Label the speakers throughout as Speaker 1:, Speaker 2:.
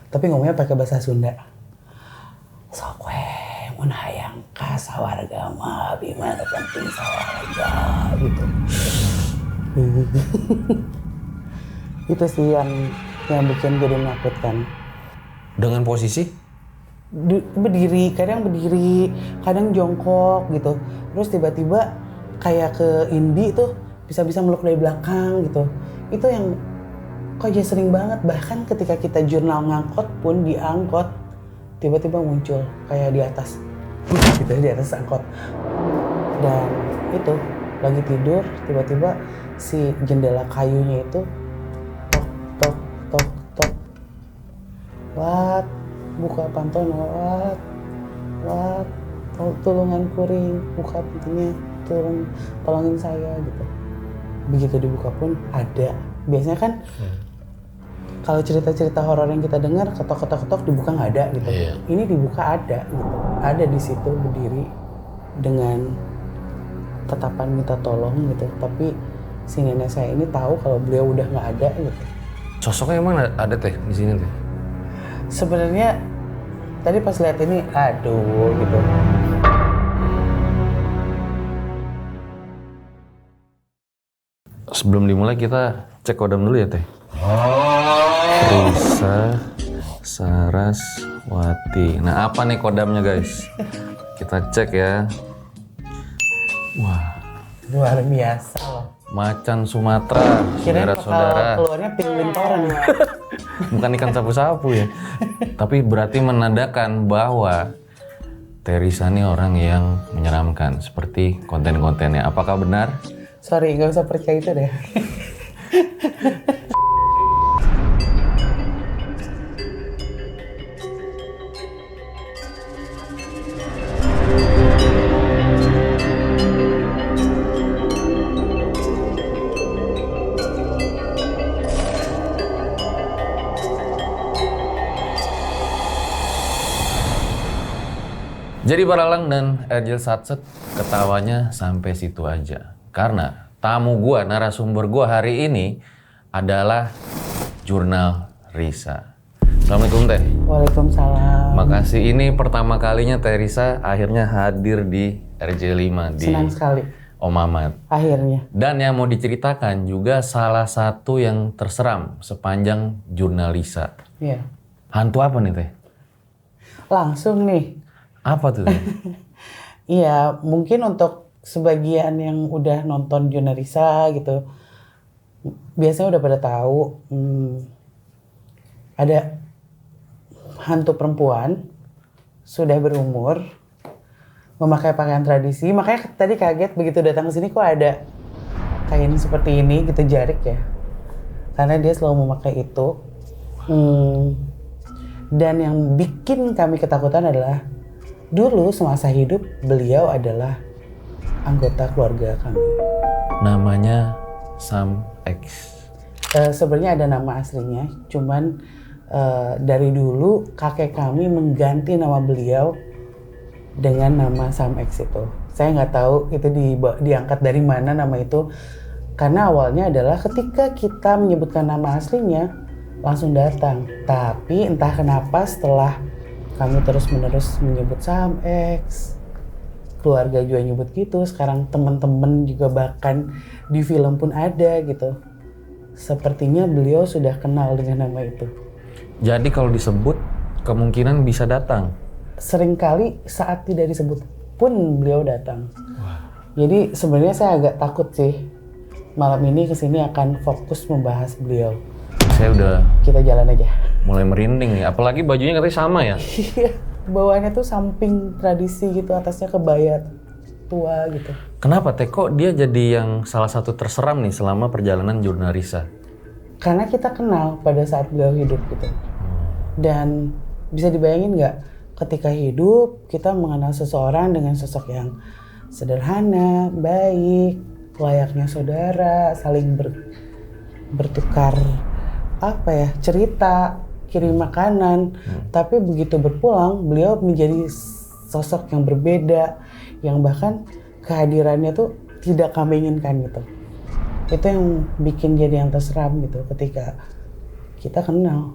Speaker 1: tapi ngomongnya pakai bahasa Sunda. Sok we mun hayang ka sawarga mah bimana penting sawarga gitu. Itu sih yang bikin jadi menakutkan.
Speaker 2: Dengan posisi?
Speaker 1: Berdiri, kadang jongkok gitu. Terus tiba-tiba kayak ke Indi tuh bisa meluk dari belakang gitu. Itu yang kok jadi sering banget. Bahkan ketika kita jurnal ngangkot pun di angkot tiba-tiba muncul kayak di atas. Gitu di atas angkot. Dan itu lagi tidur tiba-tiba si jendela kayunya itu tok tok. Wat, buka pantun, wat, tulungan kuring, buka pintunya, tolongin saya gitu. Begitu dibuka pun ada. Biasanya kan kalau cerita-cerita horor yang kita dengar ketok dibuka nggak ada gitu.
Speaker 2: Iya.
Speaker 1: Ini dibuka ada gitu. Ada di situ berdiri dengan tatapan minta tolong gitu. Tapi si nenek saya ini tahu kalau beliau udah nggak ada gitu.
Speaker 2: Sosoknya emang ada teh di sini teh?
Speaker 1: Sebenarnya tadi pas lihat ini, aduh gitu.
Speaker 2: Sebelum dimulai kita cek kodam dulu ya teh. Risa Saraswati. Nah apa nih kodamnya guys? Kita cek ya. Wah.
Speaker 1: Luar biasa loh.
Speaker 2: Macan Sumatera, saudara-saudara.
Speaker 1: Keluarnya penguin toren.
Speaker 2: Bukan ikan sapu-sapu ya. Tapi berarti menandakan bahwa Teresa ini orang yang menyeramkan seperti konten-kontennya. Apakah benar?
Speaker 1: Sorry, gak usah percaya itu deh.
Speaker 2: Jadi Baralang dan Erjil Satset ketawanya sampai situ aja. Karena tamu gua, narasumber gua hari ini adalah Jurnal Risa. Assalamualaikum Teh.
Speaker 1: Waalaikumsalam.
Speaker 2: Makasih, ini pertama kalinya Teh Risa akhirnya hadir di RJ5 di
Speaker 1: Senang sekali.
Speaker 2: Om Mamat.
Speaker 1: Akhirnya.
Speaker 2: Dan yang mau diceritakan juga salah satu yang terseram sepanjang Jurnal Risa.
Speaker 1: Iya.
Speaker 2: Hantu apa nih Teh?
Speaker 1: Langsung nih.
Speaker 2: Apa tuh Teh?
Speaker 1: Iya, mungkin untuk sebagian yang udah nonton Jurnal Risa gitu, biasanya udah pada tahu ada hantu perempuan sudah berumur memakai pakaian tradisi. Makanya tadi kaget begitu datang ke sini kok ada kain seperti ini gitu, jarik ya, karena dia selalu memakai itu. Dan yang bikin kami ketakutan adalah dulu semasa hidup beliau adalah anggota keluarga kami.
Speaker 2: Namanya Sam X.
Speaker 1: Sebenarnya ada nama aslinya, cuman dari dulu kakek kami mengganti nama beliau dengan nama Sam X itu. Saya nggak tahu itu diangkat dari mana nama itu, karena awalnya adalah ketika kita menyebutkan nama aslinya langsung datang. Tapi entah kenapa setelah kami terus-menerus menyebut Sam X, keluarga juga nyebut gitu, sekarang teman-teman juga bahkan di film pun ada gitu. Sepertinya beliau sudah kenal dengan nama itu.
Speaker 2: Jadi kalau disebut kemungkinan bisa datang.
Speaker 1: Seringkali saat tidak disebut pun beliau datang. Jadi sebenarnya saya agak takut sih. Malam ini kesini akan fokus membahas beliau.
Speaker 2: Saya udah
Speaker 1: Kita jalan aja.
Speaker 2: mulai merinding nih, apalagi bajunya katanya sama ya.
Speaker 1: Iya, bawaannya tuh samping tradisi gitu, atasnya kebaya tua gitu.
Speaker 2: Kenapa Teh, kok dia jadi yang salah satu terseram nih selama perjalanan Jurnal Risa?
Speaker 1: Karena kita kenal pada saat beliau hidup gitu. Dan bisa dibayangin nggak, ketika hidup kita mengenal seseorang dengan sosok yang sederhana, baik, layaknya saudara, saling bertukar cerita, kirim makanan. Tapi begitu berpulang, beliau menjadi sosok yang berbeda, yang bahkan kehadirannya tuh tidak kami inginkan gitu. Itu yang bikin jadi yang terseram gitu, ketika kita kenal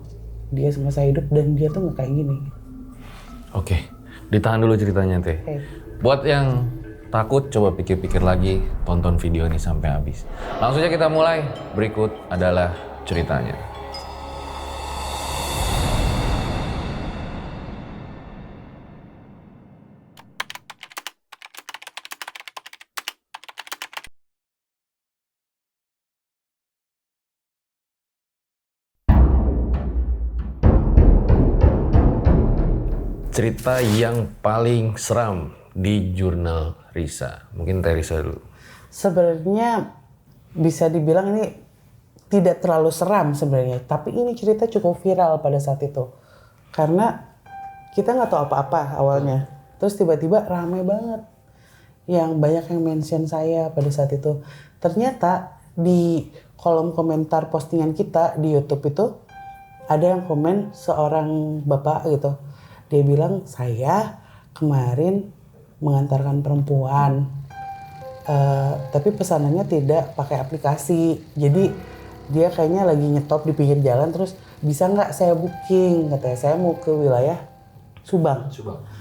Speaker 1: dia semasa hidup dan dia tuh nggak kayak gini.
Speaker 2: Oke, ditahan dulu ceritanya Teh.
Speaker 1: Oke.
Speaker 2: Buat yang takut, coba pikir-pikir lagi, tonton video ini sampai habis. Langsung aja kita mulai, berikut adalah ceritanya. Cerita yang paling seram di jurnal Risa. Mungkin Teh Risa dulu.
Speaker 1: Sebenarnya bisa dibilang ini tidak terlalu seram sebenarnya, tapi ini cerita cukup viral pada saat itu. Karena kita nggak tahu apa-apa awalnya. Terus tiba-tiba ramai banget. Yang banyak yang mention saya pada saat itu. Ternyata di kolom komentar postingan kita di YouTube itu ada yang komen seorang bapak gitu. Dia bilang, saya kemarin mengantarkan perempuan, tapi pesanannya tidak pakai aplikasi. Jadi dia kayaknya lagi nyetop di pinggir jalan, terus bisa nggak saya booking? Katanya saya mau ke wilayah Subang.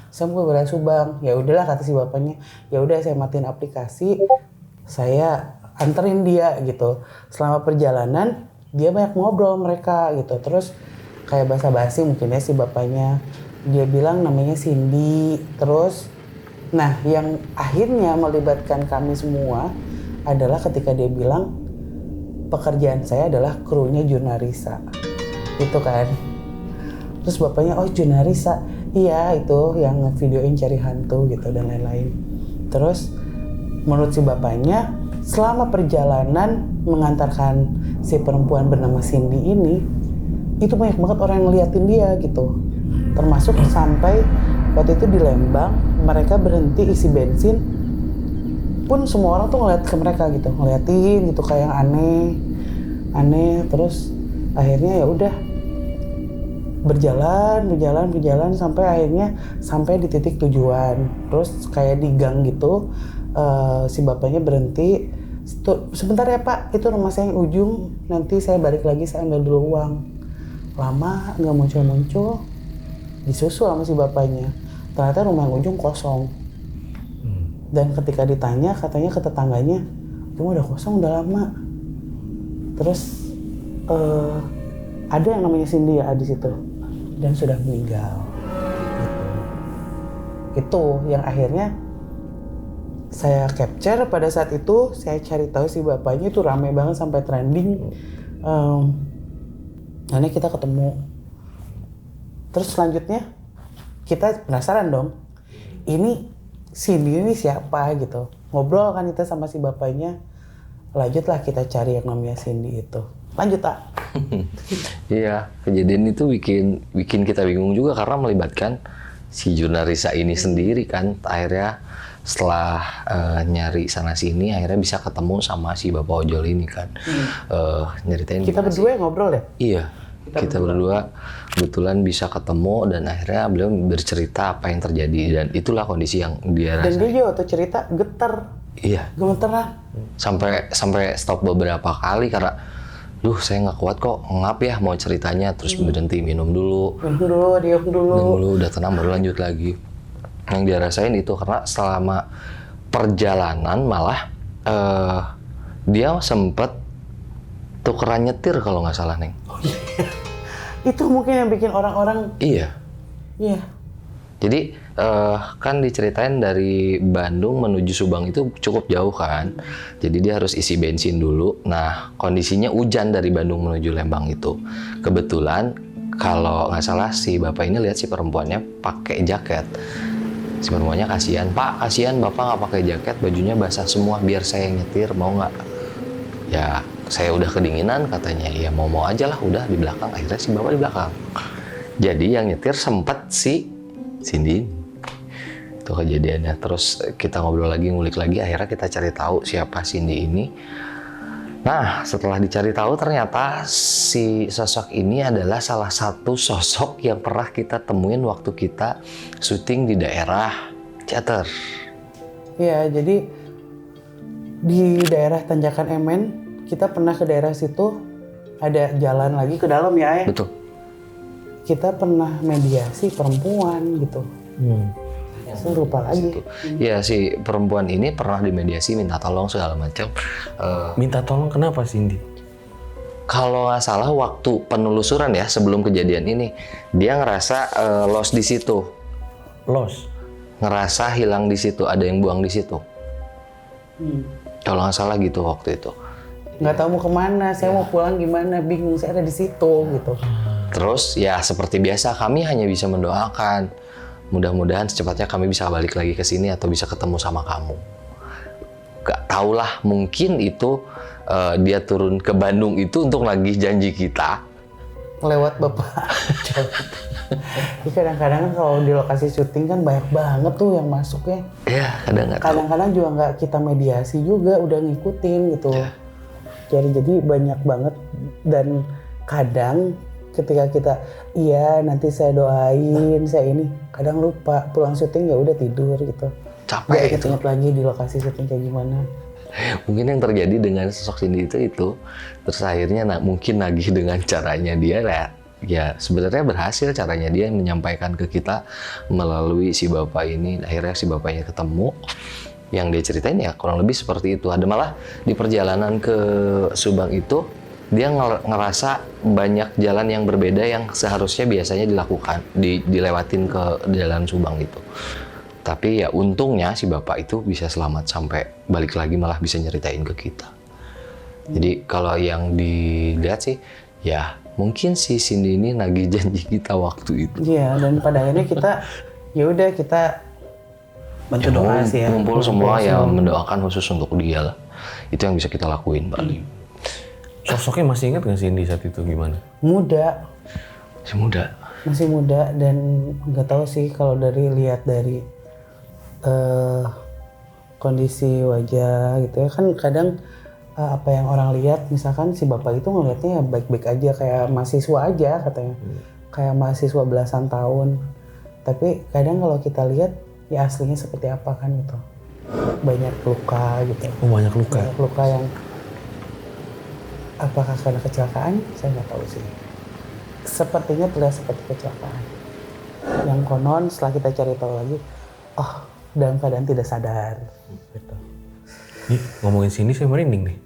Speaker 1: Saya mau ke wilayah Subang. Ya udahlah kata si bapaknya. Ya udah saya matiin aplikasi, saya anterin dia gitu. Selama perjalanan dia banyak ngobrol mereka gitu. Terus kayak basa-basi mungkin ya si bapaknya. Dia bilang namanya Cindy. Terus, nah yang akhirnya melibatkan kami semua adalah ketika dia bilang pekerjaan saya adalah krunya Jurnal Risa. Itu kan. Terus bapaknya, oh Jurnal Risa. Iya itu yang videoin cari hantu gitu dan lain-lain. Terus menurut si bapaknya selama perjalanan mengantarkan si perempuan bernama Cindy ini, itu banyak banget orang yang ngeliatin dia gitu. Termasuk sampai waktu itu di Lembang, mereka berhenti isi bensin, pun semua orang tuh ngeliat ke mereka gitu, ngeliatin gitu kayak yang aneh. Terus akhirnya ya udah berjalan sampai akhirnya sampai di titik tujuan. Terus kayak di gang gitu, si bapaknya berhenti. Sebentar ya Pak, itu rumah saya yang ujung, nanti saya balik lagi, saya ambil dulu uang. Lama nggak muncul, disusul sama si bapaknya. Ternyata rumah yang ujung kosong. Dan ketika ditanya, katanya ke tetangganya, itu udah kosong udah lama. Terus ada yang namanya Cindy ya di situ dan sudah meninggal. Itu yang akhirnya saya capture pada saat itu. Saya cari tahu si bapaknya itu ramai banget sampai trending. Akhirnya kita ketemu. Terus selanjutnya kita penasaran dong, ini Cindy ini siapa gitu. Ngobrol kan kita sama si bapaknya. Lanjutlah kita cari yang namanya Cindy itu. Lanjut Tak.
Speaker 3: Iya, kejadian itu bikin kita bingung juga karena melibatkan si Jurnal Risa ini sendiri kan. Akhirnya setelah nyari sana sini akhirnya bisa ketemu sama si Bapak Ojol ini kan. Nyeritain
Speaker 1: Kita berdua yang ngobrol ya?
Speaker 3: Iya, kita berdua kebetulan bisa ketemu dan akhirnya beliau bercerita apa yang terjadi dan itulah kondisi yang dia
Speaker 1: Dan
Speaker 3: rasain.
Speaker 1: dia juga waktu cerita getar.
Speaker 3: Iya,
Speaker 1: Gemeteran.
Speaker 3: sampai stop beberapa kali karena saya nggak kuat kok, ngap ya mau ceritanya, terus berhenti minum dulu,
Speaker 1: Diam dulu.
Speaker 3: udah tenang baru lanjut lagi. Yang dia rasain itu karena selama perjalanan malah dia sempet tukeran nyetir kalau nggak salah Neng.
Speaker 1: Itu mungkin yang bikin orang-orang,
Speaker 3: Iya.
Speaker 1: iya.
Speaker 3: Jadi kan diceritain dari Bandung menuju Subang itu cukup jauh kan. Jadi dia harus isi bensin dulu. Nah kondisinya hujan dari Bandung menuju Lembang itu. Kebetulan kalau nggak salah si bapak ini lihat si perempuannya pakai jaket. Si perempuannya kasihan, Pak kasihan bapak nggak pakai jaket, bajunya basah semua, biar saya yang nyetir mau nggak? Ya saya udah kedinginan katanya. Ya mau aja lah, udah di belakang. Akhirnya si bapak di belakang. Jadi yang nyetir sempet si Cindy. Itu kejadiannya. Terus kita ngobrol lagi, ngulik lagi, akhirnya kita cari tahu siapa Cindy ini. Nah, setelah dicari tahu ternyata si sosok ini adalah salah satu sosok yang pernah kita temuin waktu kita syuting di daerah Ciater.
Speaker 1: Iya, jadi di daerah Tanjakan Emen, kita pernah ke daerah situ, ada jalan lagi ke dalam ya, Ayah?
Speaker 3: Betul.
Speaker 1: kita pernah mediasi perempuan gitu. Saya lupa lagi.
Speaker 3: Ya si perempuan ini pernah dimediasi, minta tolong segala macam.
Speaker 2: Minta tolong kenapa Cindy?
Speaker 3: Kalau nggak salah waktu penelusuran ya sebelum kejadian ini, dia ngerasa lost di situ,
Speaker 2: Los.
Speaker 3: ngerasa hilang di situ, ada yang buang di situ. Kalau nggak salah gitu waktu itu.
Speaker 1: Nggak tahu mau kemana, saya mau pulang gimana, bingung, saya ada di situ gitu.
Speaker 3: Terus ya seperti biasa kami hanya bisa mendoakan. Mudah-mudahan secepatnya kami bisa balik lagi ke sini atau bisa ketemu sama kamu. Gak tau lah, mungkin itu dia turun ke Bandung itu untuk nagih janji kita.
Speaker 1: Lewat bapak. Jadi kadang-kadang kalau di lokasi syuting kan banyak banget tuh yang masuknya.
Speaker 3: Ya kadang nggak tahu.
Speaker 1: Kadang-kadang juga nggak kita mediasi juga, udah ngikutin gitu. Jadi banyak banget, dan kadang ketika kita iya nanti saya doain, saya ini, kadang lupa pulang syuting ya udah tidur gitu.
Speaker 3: Capek
Speaker 1: gitu. Ingat lagi di lokasi syuting kayak gimana.
Speaker 3: Mungkin yang terjadi dengan sosok Cindy itu terus akhirnya mungkin nagih dengan caranya dia ya sebenarnya berhasil caranya dia menyampaikan ke kita melalui si bapak ini. Akhirnya si bapaknya ketemu, yang dia ceritain ya kurang lebih seperti itu. Ada malah di perjalanan ke Subang itu dia ngerasa banyak jalan yang berbeda yang seharusnya biasanya dilakukan dilewatin ke jalan Subang itu. Tapi ya untungnya si bapak itu bisa selamat sampai balik lagi, malah bisa nyeritain ke kita. Jadi kalau yang dilihat sih ya mungkin si Cindy ini nagih janji kita waktu itu.
Speaker 1: Iya, dan pada akhirnya kita ya udah kita bantu doa sih ya.
Speaker 3: Ngumpul semua ya mendoakan khusus untuk dia lah. Itu yang bisa kita lakuin paling.
Speaker 2: Sosoknya masih ingat nggak Cindy saat itu gimana?
Speaker 1: Muda.
Speaker 3: Masih muda.
Speaker 1: Dan nggak tahu sih kalau lihat dari kondisi wajah gitu ya, kan kadang apa yang orang lihat, misalkan si bapak itu ngelihatnya ya baik-baik aja kayak mahasiswa aja katanya, kayak mahasiswa belasan tahun, tapi kadang kalau kita lihat ya aslinya seperti apa kan gitu, banyak luka gitu.
Speaker 2: Banyak luka.
Speaker 1: Banyak luka yang apakah karena kecelakaan, saya nggak tahu sih. Sepertinya terlihat seperti kecelakaan. Yang konon setelah kita cari tahu lagi, dalam keadaan tidak sadar. Gitu.
Speaker 2: Nih, ngomongin sini saya merinding nih.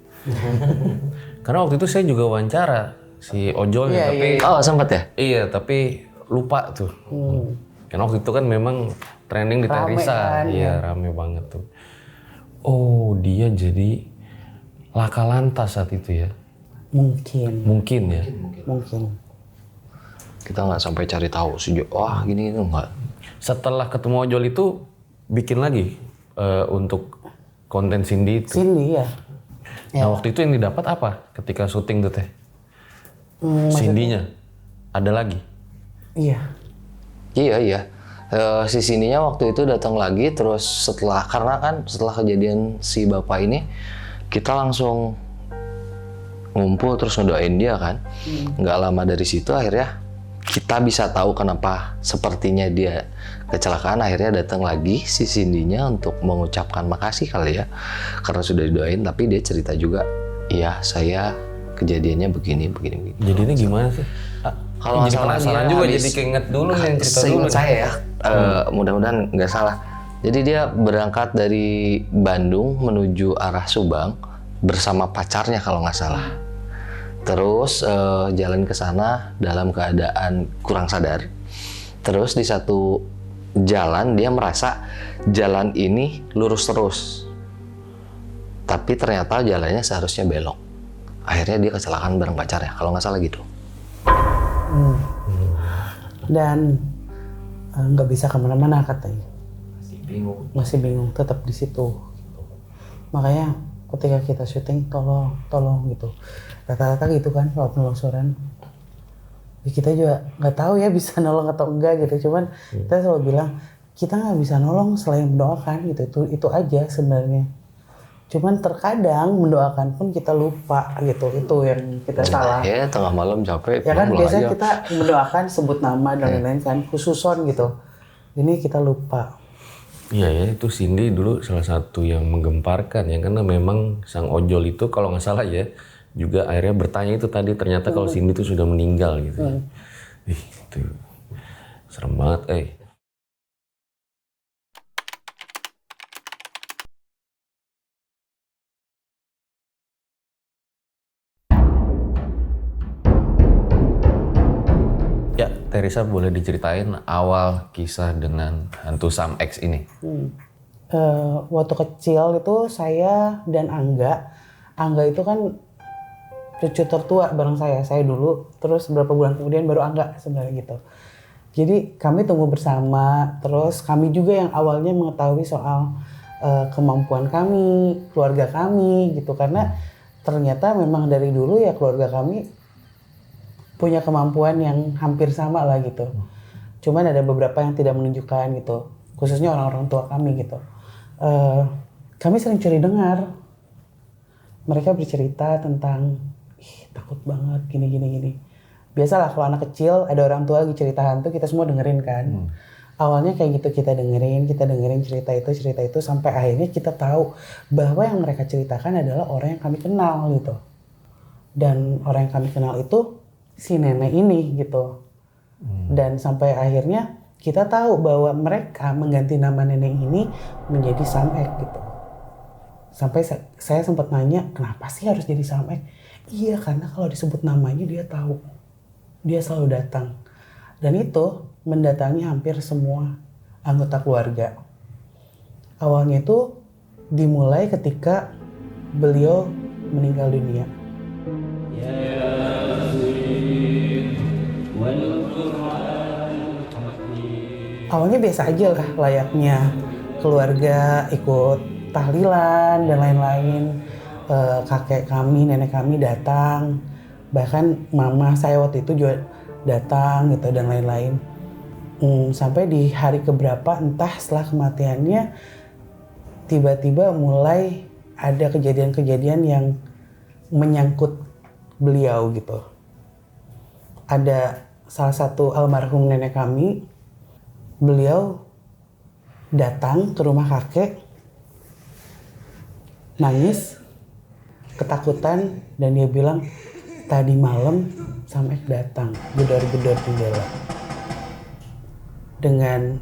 Speaker 2: Karena waktu itu saya juga wawancara si ojolnya, tapi
Speaker 3: Oh sempat ya?
Speaker 2: iya, tapi lupa tuh. Karena waktu itu kan memang trending di
Speaker 1: Rame
Speaker 2: Terisa,
Speaker 1: kan,
Speaker 2: iya rame banget tuh. Oh dia jadi laka lantas saat itu ya? Mungkin ya.
Speaker 1: Mungkin.
Speaker 3: Kita nggak sampai cari tahu sejauh wah gini enggak.
Speaker 2: Setelah ketemu ojol itu bikin lagi untuk konten Cindy itu.
Speaker 1: Cindy ya.
Speaker 2: Nah waktu itu yang didapat apa ketika syuting tuh teh? Cindy-nya ada lagi?
Speaker 1: Iya.
Speaker 3: Iya. Si Cindy-nya waktu itu datang lagi terus karena kan setelah kejadian si bapak ini kita langsung ngumpul terus ngedoain dia kan. Nggak lama dari situ akhirnya kita bisa tahu kenapa sepertinya dia kecelakaan. Akhirnya datang lagi si Cindy-nya untuk mengucapkan makasih kali ya karena sudah didoain, tapi dia cerita juga iya saya kejadiannya begini.
Speaker 2: Jadi ini gimana sih?
Speaker 3: Kalau
Speaker 2: jadi
Speaker 3: salah
Speaker 2: penasaran
Speaker 3: dia
Speaker 2: juga,
Speaker 3: habis-
Speaker 2: jadi keinget dulu nih yang cerita dulu.
Speaker 3: Seingat saya ya, mudah-mudahan nggak salah. Jadi dia berangkat dari Bandung menuju arah Subang bersama pacarnya kalau nggak salah. Terus jalan ke sana dalam keadaan kurang sadar. Terus di satu jalan dia merasa jalan ini lurus terus. Tapi ternyata jalannya seharusnya belok. Akhirnya dia kecelakaan bareng pacarnya kalau nggak salah gitu.
Speaker 1: Dan nggak bisa kemana-mana katanya. Masih bingung, tetap di situ. Makanya ketika kita syuting tolong gitu. Rata-rata gitu kan kalau penelusuran. Ya kita juga nggak tahu ya bisa nolong atau enggak gitu. Cuman kita selalu bilang kita nggak bisa nolong selain mendoakan gitu. Itu aja sebenarnya. Cuman terkadang mendoakan pun kita lupa gitu. Itu yang kita salah.
Speaker 3: Ya tengah malam capek.
Speaker 1: Ya kan
Speaker 3: pulang
Speaker 1: biasanya
Speaker 3: aja.
Speaker 1: kita mendoakan sebut nama dan lain-lain kan, khususon gitu. Ini kita lupa.
Speaker 2: Iya ya, itu Cindy dulu salah satu yang menggemparkan ya, karena memang sang ojol itu kalau nggak salah ya juga akhirnya bertanya itu tadi, ternyata kalau Cindy itu sudah meninggal gitu. Ih, itu serem banget, Ya, Teresa boleh diceritain awal kisah dengan hantu Sam X ini?
Speaker 1: Waktu kecil itu saya dan Angga itu kan cucu tertua bareng saya dulu, terus beberapa bulan kemudian baru Angga sebenarnya gitu. Jadi kami tumbuh bersama, terus kami juga yang awalnya mengetahui soal kemampuan kami, keluarga kami gitu, karena ternyata memang dari dulu ya keluarga kami punya kemampuan yang hampir sama lah gitu. Cuman ada beberapa yang tidak menunjukkan gitu, khususnya orang-orang tua kami gitu. Kami sering curi dengar mereka bercerita tentang takut banget gini. Biasalah kalau anak kecil ada orang tua lagi cerita hantu, kita semua dengerin kan. Awalnya kayak gitu, kita dengerin cerita itu sampai akhirnya kita tahu bahwa yang mereka ceritakan adalah orang yang kami kenal gitu. Dan orang yang kami kenal itu si nenek ini gitu. Dan sampai akhirnya kita tahu bahwa mereka mengganti nama nenek ini menjadi Sam X gitu. Sampai saya sempat nanya, kenapa sih harus jadi Sam X? Iya, karena kalau disebut namanya dia tahu. Dia selalu datang. Dan itu mendatangi hampir semua anggota keluarga. Awalnya itu dimulai ketika beliau meninggal dunia. Awalnya biasa aja lah, layaknya keluarga ikut tahlilan dan lain-lain. Kakek kami, nenek kami datang, bahkan mama saya waktu itu juga datang gitu dan lain-lain. Sampai di hari keberapa entah setelah kematiannya, tiba-tiba mulai ada kejadian-kejadian yang menyangkut beliau gitu. Ada salah satu almarhum nenek kami, beliau datang ke rumah kakek, nangis, ketakutan, dan dia bilang, tadi malam Sam X datang, gedor-gedor jendela. Dengan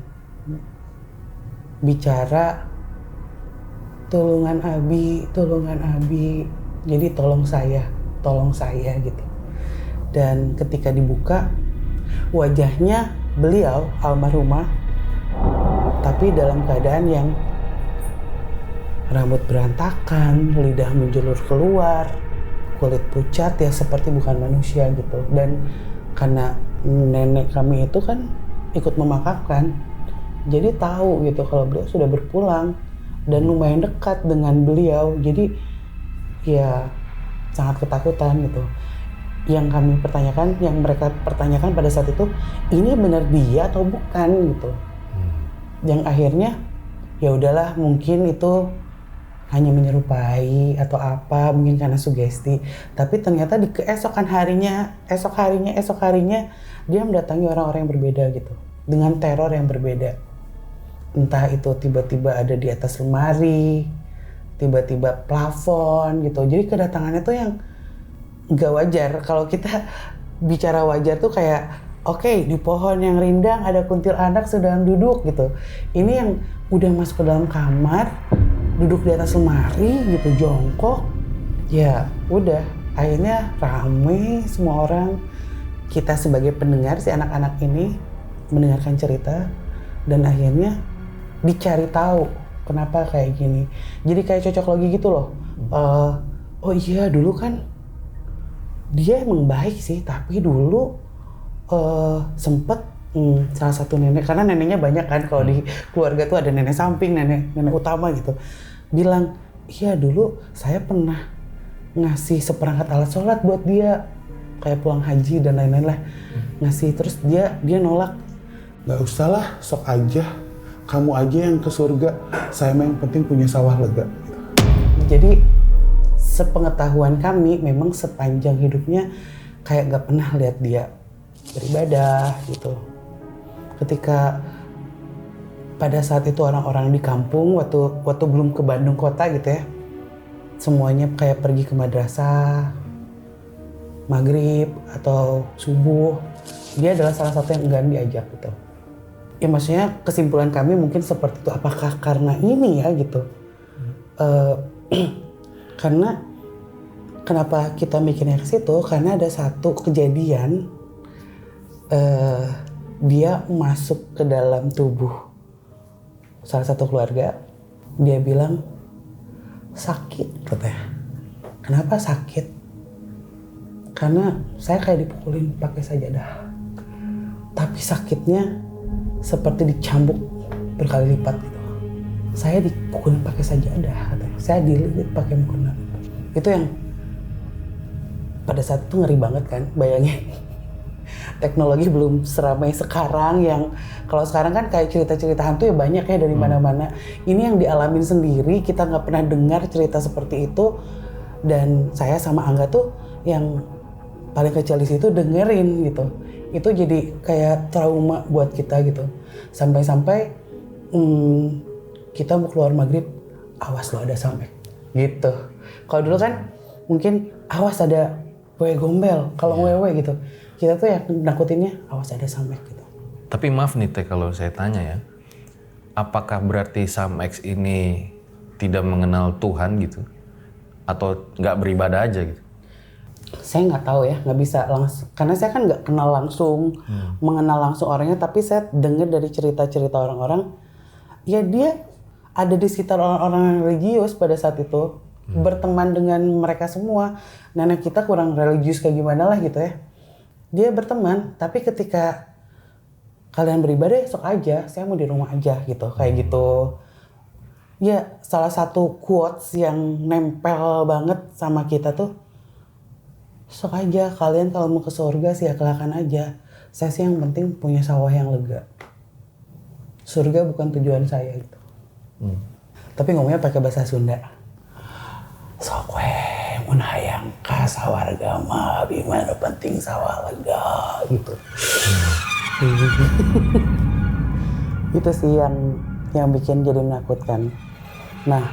Speaker 1: bicara, tolongan Abi, jadi tolong saya gitu. Dan ketika dibuka, wajahnya beliau almarhumah, tapi dalam keadaan yang rambut berantakan, lidah menjulur keluar, kulit pucat ya seperti bukan manusia gitu. Dan karena nenek kami itu kan ikut memakamkan, jadi tahu gitu kalau beliau sudah berpulang dan lumayan dekat dengan beliau, jadi ya sangat ketakutan gitu. Yang kami pertanyakan, yang mereka pertanyakan pada saat itu, ini benar dia atau bukan gitu. Yang akhirnya ya udahlah, mungkin itu hanya menyerupai atau apa, mungkin karena sugesti. Tapi ternyata di esok harinya dia mendatangi orang-orang yang berbeda gitu, dengan teror yang berbeda. Entah itu tiba-tiba ada di atas lemari, tiba-tiba plafon gitu. Jadi kedatangannya tuh yang nggak wajar. Kalau kita bicara wajar tuh kayak oke, di pohon yang rindang ada kuntilanak sedang duduk gitu. Ini yang udah masuk ke dalam kamar, duduk di atas lemari gitu, jongkok. Ya udah, akhirnya rame semua orang. Kita sebagai pendengar, si anak-anak ini mendengarkan cerita, dan akhirnya dicari tahu kenapa kayak gini. Jadi kayak cocok logi gitu loh. Oh iya, dulu kan dia emang baik sih, tapi dulu sempet salah satu nenek, karena neneknya banyak kan, kalau di keluarga tuh ada nenek samping, nenek utama gitu, bilang, iya dulu saya pernah ngasih seperangkat alat sholat buat dia, kayak pulang haji dan lain-lain lah, ngasih. Terus dia nolak, nggak usah lah, sok aja, kamu aja yang ke surga, saya mah yang penting punya sawah lega. Jadi sepengetahuan kami, memang sepanjang hidupnya kayak nggak pernah lihat dia beribadah gitu. Ketika pada saat itu orang-orang di kampung, waktu belum ke Bandung kota gitu ya, semuanya kayak pergi ke madrasah maghrib atau subuh, dia adalah salah satu yang enggan diajak gitu. Ya maksudnya kesimpulan kami mungkin seperti itu, apakah karena ini ya gitu. Karena kenapa kita mikirnya ke situ, karena ada satu kejadian dia masuk ke dalam tubuh salah satu keluarga. Dia bilang sakit katanya. Kenapa sakit? Karena saya kayak dipukulin pakai sajadah. Tapi sakitnya seperti dicambuk berkali lipat gitu. Saya dipukulin pakai sajadah katanya. Saya dililit pakai mukena. Itu yang pada saat itu ngeri banget kan, bayangin. Teknologi belum seramai sekarang, yang kalau sekarang kan kayak cerita-cerita hantu ya banyak ya dari mana-mana. Ini yang dialamin sendiri, kita nggak pernah dengar cerita seperti itu. Dan saya sama Angga tuh yang paling kecil di situ dengerin gitu. Itu jadi kayak trauma buat kita gitu. Sampai-sampai kita mau keluar maghrib, awas lo ada samek gitu. Kalau dulu kan mungkin awas ada wewe gombel, kalau wewe gitu. Kita tuh yang nakutinnya awas ada samek gitu.
Speaker 2: Tapi maaf nih Teh kalau saya tanya ya, apakah berarti Samex ini tidak mengenal Tuhan gitu? Atau nggak beribadah aja gitu?
Speaker 1: Saya nggak tahu ya, nggak bisa langsung. Karena saya kan nggak kenal langsung, mengenal langsung orangnya. Tapi saya dengar dari cerita-cerita orang-orang, ya dia ada di sekitar orang-orang religius pada saat itu. Berteman dengan mereka semua. Nenek kita kurang religius kayak gimana lah gitu ya. Dia berteman, tapi ketika kalian beribadah sok aja, saya mau di rumah aja gitu, kayak gitu. Ya salah satu quotes yang nempel banget sama kita tuh, sok aja kalian kalau mau ke surga silakan aja. Saya sih yang penting punya sawah yang lega. Surga bukan tujuan saya gitu. Tapi ngomongnya pakai bahasa Sunda. Sok we mun hayang ka sawarga mah bimana penting sawah lega gitu. Itu sih yang bikin jadi menakutkan. Nah,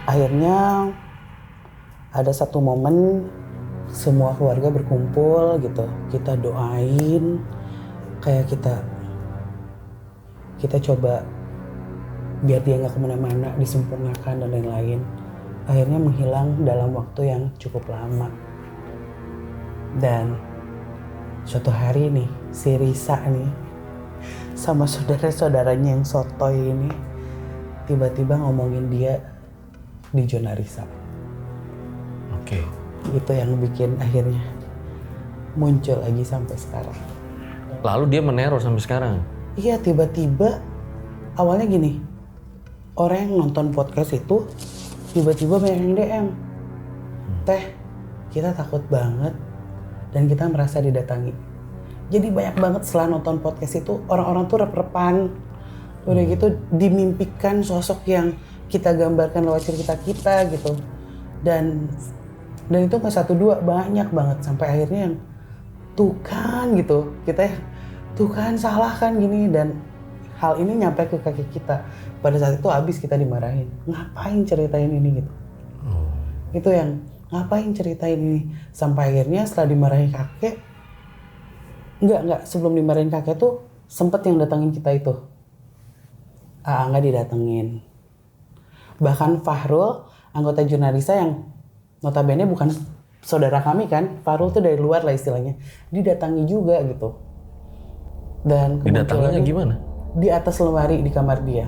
Speaker 1: akhirnya ada satu momen semua keluarga berkumpul gitu. Kita doain, kayak kita coba biar dia nggak kemana-mana, disempurnakan dan lain-lain. Akhirnya menghilang dalam waktu yang cukup lama. Dan suatu hari nih, si Risa nih sama saudara-saudaranya yang sotoy ini tiba-tiba ngomongin dia di zona Risa.
Speaker 2: Oke.
Speaker 1: Itu yang bikin akhirnya muncul lagi sampai sekarang.
Speaker 2: Lalu dia meneror sampai sekarang?
Speaker 1: Iya, tiba-tiba awalnya gini, orang yang nonton podcast itu tiba-tiba banyak yang DM. Teh, kita takut banget dan kita merasa didatangi. Jadi banyak banget setelah nonton podcast itu orang-orang tuh rep-repan. Udah gitu dimimpikan sosok yang kita gambarkan lewat cerita kita gitu. Dan itu nggak satu dua, banyak banget sampai akhirnya yang tuh kan gitu. Kita tuh kan salah kan gini, dan hal ini nyampe ke kaki kita. Pada saat itu abis kita dimarahin. Ngapain ceritain ini gitu. Itu yang ngapain ceritain ini. Sampai akhirnya setelah dimarahin kakek, enggak, sebelum dimarahin kakek tuh sempet yang datangin kita itu. Nggak didatengin. Bahkan Fahrul, anggota Jurnalisa yang notabene bukan saudara kami kan. Fahrul tuh dari luar lah istilahnya. Didatangi juga gitu. Dan
Speaker 2: didatanginya gimana?
Speaker 1: Di atas lemari di kamar dia.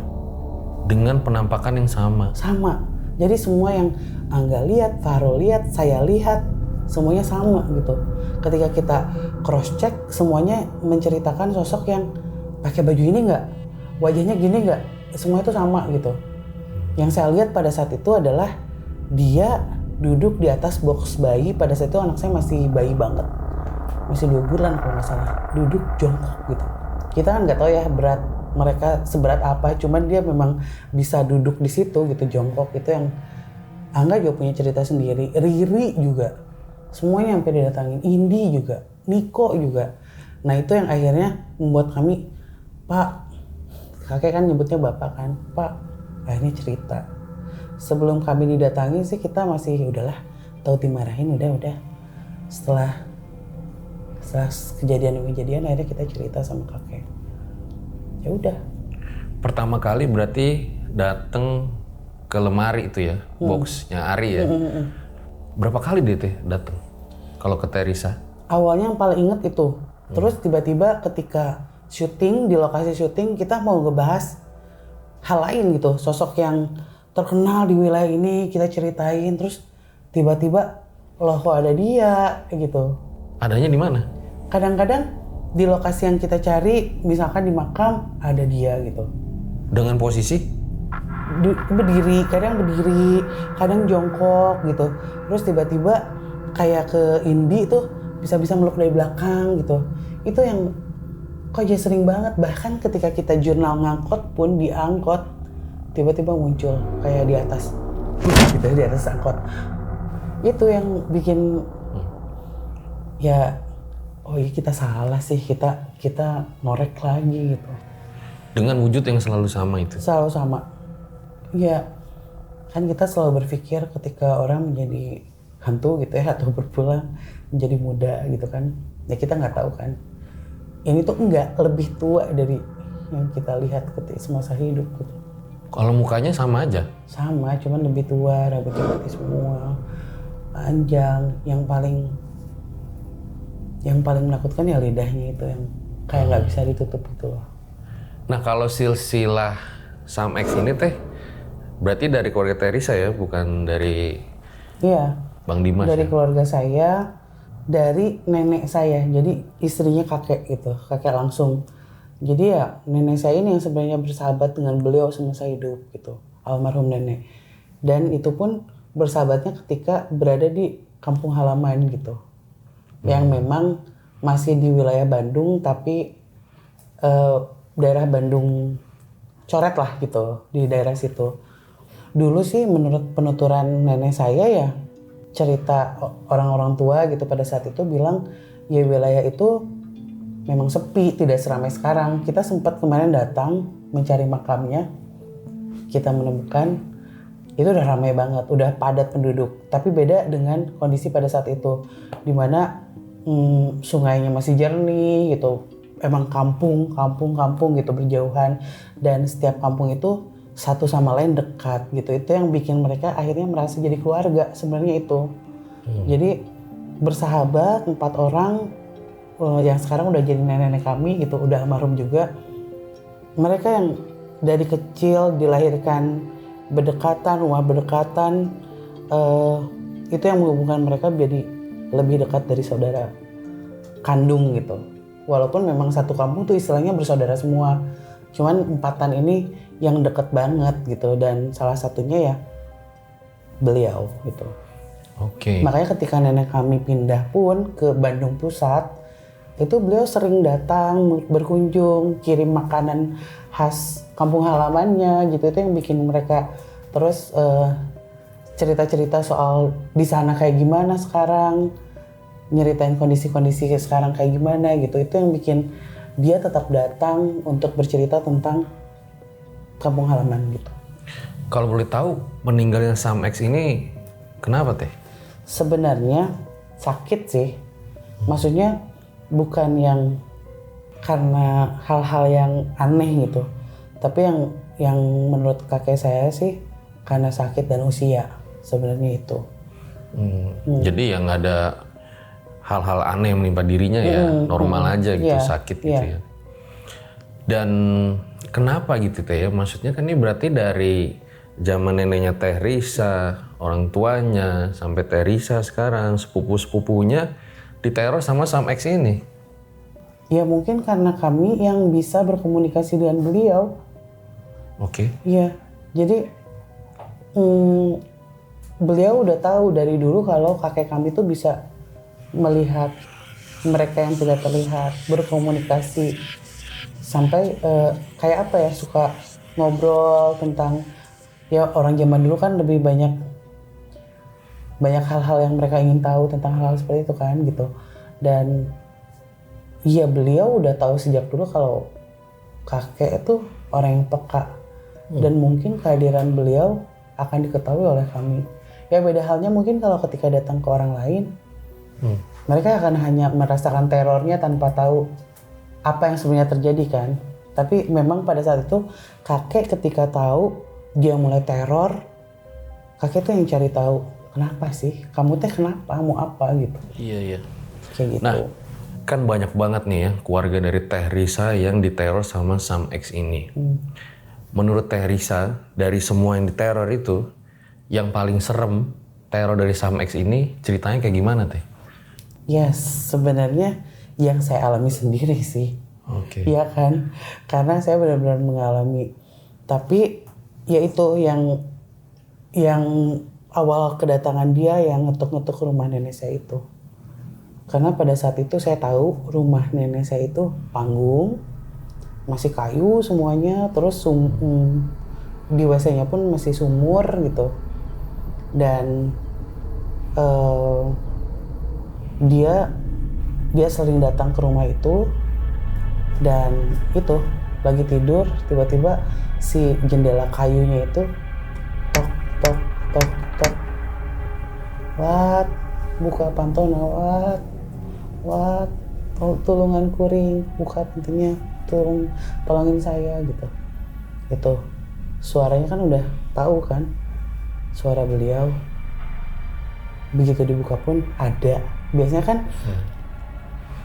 Speaker 2: Dengan penampakan yang sama?
Speaker 1: Sama. Jadi semua yang Angga lihat, Fahrul lihat, saya lihat, semuanya sama gitu. Ketika kita cross check, semuanya menceritakan sosok yang pakai baju ini nggak, wajahnya gini nggak, semua itu sama gitu. Yang saya lihat pada saat itu adalah dia duduk di atas box bayi. Pada saat itu anak saya masih bayi banget, masih 2 bulan kalau nggak salah, duduk jongkok gitu. Kita kan nggak tahu ya berat mereka seberat apa, cuman dia memang bisa duduk di situ gitu jongkok. Itu yang Angga juga punya cerita sendiri, Riri juga, semuanya sampai didatangin, Indi juga, Niko juga. Nah itu yang akhirnya membuat kami, Pak, kakek kan nyebutnya bapak kan, Pak, akhirnya cerita. Sebelum kami didatangi sih kita masih udahlah, tahu dimarahin udah. Setelah Setelah kejadian akhirnya kita cerita sama kakek. Ya udah.
Speaker 2: Pertama kali berarti datang ke lemari itu ya, boxnya Ari ya. Berapa kali dia teh datang kalau ke Teresa?
Speaker 1: Awalnya yang paling inget itu. Terus tiba-tiba ketika syuting, di lokasi syuting kita mau ngebahas hal lain gitu. Sosok yang terkenal di wilayah ini kita ceritain. Terus tiba-tiba loh kok ada dia kayak gitu.
Speaker 2: Adanya di mana?
Speaker 1: Kadang-kadang di lokasi yang kita cari, misalkan di makam ada dia gitu.
Speaker 2: Dengan posisi?
Speaker 1: Berdiri, kadang jongkok gitu. Terus tiba-tiba kayak ke Indi tuh bisa-bisa meluk dari belakang gitu. Itu yang kok jadi sering banget. Bahkan ketika kita jurnal ngangkot pun di angkot tiba-tiba muncul kayak di atas gitu, di atas angkot. Itu yang bikin ya oh iya kita salah sih, kita ngorek lagi gitu.
Speaker 2: Dengan wujud yang selalu sama itu?
Speaker 1: Selalu sama. Ya, kan kita selalu berpikir ketika orang menjadi hantu gitu ya, atau berpulang menjadi muda gitu kan. Ya kita nggak tahu kan. Ini tuh enggak, lebih tua dari yang kita lihat ketika semasa hidup gitu.
Speaker 2: Kalau mukanya sama aja?
Speaker 1: Sama, cuman lebih tua, rambutnya putih semua, panjang. Yang paling menakutkan ya lidahnya itu yang kayak nggak bisa ditutup gitu loh.
Speaker 2: Nah kalau silsilah Sam X ini teh berarti dari keluarga Teresa ya, bukan dari
Speaker 1: Iya,
Speaker 2: Bang Dimas?
Speaker 1: dari
Speaker 2: ya?
Speaker 1: keluarga saya, dari nenek saya, jadi istrinya kakek gitu, kakek langsung. Jadi ya nenek saya ini yang sebenarnya bersahabat dengan beliau semasa hidup gitu, almarhum nenek. Dan itu pun bersahabatnya ketika berada di kampung halaman gitu, yang memang masih di wilayah Bandung tapi daerah Bandung coret lah gitu, di daerah situ. Dulu sih menurut penuturan nenek saya ya, cerita orang-orang tua gitu pada saat itu bilang ya wilayah itu memang sepi, tidak seramai sekarang. Kita sempat kemarin datang mencari makamnya, kita menemukan itu udah ramai banget, udah padat penduduk. Tapi beda dengan kondisi pada saat itu, dimana sungainya masih jernih gitu. Emang kampung gitu berjauhan, dan setiap kampung itu satu sama lain dekat gitu. Itu yang bikin mereka akhirnya merasa jadi keluarga sebenarnya itu. Jadi bersahabat 4 orang yang sekarang udah jadi nenek-nenek kami gitu, udah almarhum juga. Mereka yang dari kecil dilahirkan berdekatan, rumah berdekatan, itu yang menghubungkan mereka jadi lebih dekat dari saudara kandung gitu. Walaupun memang satu kampung tuh istilahnya bersaudara semua, cuman empatan ini yang deket banget gitu, dan salah satunya ya beliau gitu.
Speaker 2: Oke.
Speaker 1: Makanya ketika nenek kami pindah pun ke Bandung Pusat, itu beliau sering datang berkunjung, kirim makanan khas kampung halamannya gitu. Itu yang bikin mereka terus cerita-cerita soal di sana kayak gimana sekarang, nyeritain kondisi-kondisi sekarang kayak gimana gitu. Itu yang bikin dia tetap datang untuk bercerita tentang kampung halaman gitu.
Speaker 2: Kalau boleh tahu meninggalnya Sam X ini kenapa teh?
Speaker 1: Sebenarnya sakit sih. Maksudnya bukan yang karena hal-hal yang aneh gitu. Tapi yang menurut kakek saya sih karena sakit dan usia sebenarnya itu.
Speaker 2: Jadi yang ada hal-hal aneh yang menimpa dirinya ya normal aja gitu, sakit gitu ya. Dan kenapa gitu teh ya? Maksudnya kan ini berarti dari zaman neneknya Teh Risa, orang tuanya, sampai Teh Risa sekarang, sepupu-sepupunya diteror sama Sam X ini.
Speaker 1: Ya mungkin karena kami yang bisa berkomunikasi dengan beliau.
Speaker 2: Oke.
Speaker 1: Iya, jadi beliau udah tahu dari dulu kalau kakek kami tuh bisa melihat mereka yang tidak terlihat, berkomunikasi. Sampai kayak apa ya, suka ngobrol tentang, ya orang zaman dulu kan lebih banyak hal-hal yang mereka ingin tahu tentang hal-hal seperti itu kan gitu. Dan iya beliau udah tahu sejak dulu kalau kakek itu orang yang peka. Dan mungkin kehadiran beliau akan diketahui oleh kami. Ya beda halnya mungkin kalau ketika datang ke orang lain, Mereka akan hanya merasakan terornya tanpa tahu apa yang sebenarnya terjadi kan. Tapi memang pada saat itu kakek ketika tahu dia mulai teror, kakek tuh yang cari tahu, kenapa sih? Kamu teh kenapa? Mau apa gitu?
Speaker 2: Iya.
Speaker 1: Kayak gitu.
Speaker 2: Nah, kan banyak banget nih ya keluarga dari Teh Risa yang diteror sama Sam X ini. Menurut Teh Risa, dari semua yang diteror itu, yang paling serem teror dari Sam X ini ceritanya kayak gimana Teh?
Speaker 1: Yes, sebenarnya yang saya alami sendiri sih.
Speaker 2: Oke.
Speaker 1: Iya kan? Karena saya benar-benar mengalami. Tapi ya itu yang awal kedatangan dia yang ngetuk-ngetuk rumah nenek saya itu. Karena pada saat itu saya tahu rumah nenek saya itu panggung, masih kayu semuanya, terus di WC-nya pun masih sumur gitu. Dan dia sering datang ke rumah itu, dan itu lagi tidur tiba-tiba si jendela kayunya itu tok tok tok tok, Wat, buka pantona, Wat, tulungan kuring, buka pintunya, tolongin saya gitu. Itu suaranya kan udah tahu kan suara beliau. Begitu dibuka pun ada. Biasanya kan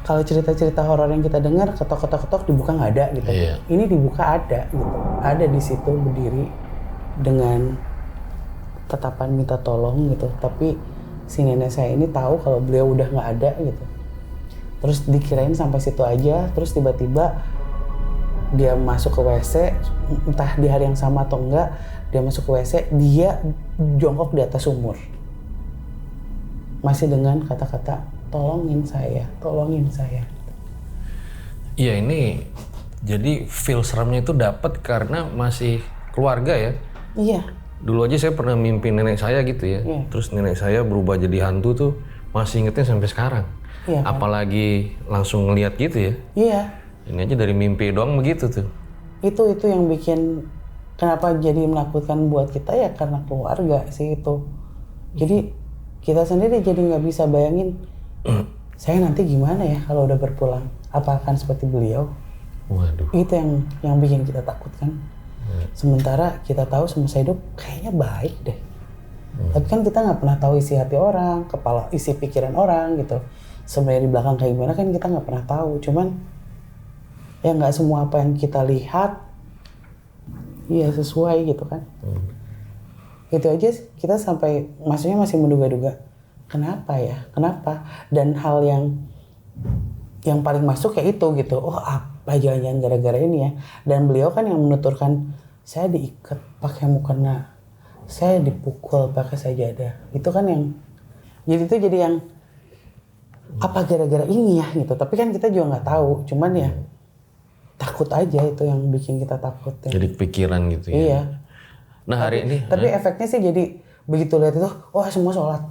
Speaker 1: kalau cerita-cerita horor yang kita dengar ketok-ketok dibuka nggak ada gitu.
Speaker 2: Iya.
Speaker 1: Ini dibuka ada gitu. Ada di situ berdiri dengan tatapan minta tolong gitu. Tapi si nenek saya ini tahu kalau beliau udah nggak ada gitu. Terus dikirain sampai situ aja. Terus tiba-tiba dia masuk ke WC, entah di hari yang sama atau enggak, dia masuk ke WC, dia jongkok di atas sumur. Masih dengan kata-kata, tolongin saya.
Speaker 2: Iya, ini jadi feel seremnya itu dapat karena masih keluarga ya.
Speaker 1: Iya.
Speaker 2: Dulu aja saya pernah mimpi nenek saya gitu ya.
Speaker 1: Iya.
Speaker 2: Terus nenek saya berubah jadi hantu tuh masih ingetnya sampai sekarang.
Speaker 1: Iya, kan?
Speaker 2: Apalagi langsung ngeliat gitu ya.
Speaker 1: Iya.
Speaker 2: Ini aja dari mimpi doang begitu tuh.
Speaker 1: Itu yang bikin kenapa jadi menakutkan buat kita ya karena keluarga sih itu. Jadi kita sendiri jadi nggak bisa bayangin saya nanti gimana ya kalau udah berpulang. Apa akan seperti beliau?
Speaker 2: Waduh.
Speaker 1: Itu yang bikin kita takut kan. Sementara kita tahu semasa hidup kayaknya baik deh. Tapi kan kita nggak pernah tahu isi hati orang, isi pikiran orang gitu. Sebenarnya di belakang kayak gimana kan kita nggak pernah tahu. Cuman ya nggak semua apa yang kita lihat iya sesuai gitu kan. Itu aja kita sampai maksudnya masih menduga-duga kenapa. Dan hal yang paling masuk kayak itu gitu. Oh apa jangan-jangan gara-gara ini ya. Dan beliau kan yang menuturkan saya diikat pakai mukena, saya dipukul pakai sajadah. Itu kan yang jadi yang apa gara-gara ini ya gitu. Tapi kan kita juga nggak tahu. Cuman ya takut aja, itu yang bikin kita takut ya.
Speaker 2: Jadi kepikiran gitu ya.
Speaker 1: Iya.
Speaker 2: Nah hari ini.
Speaker 1: Tapi efeknya sih jadi begitu lihat itu, wah semua sholat.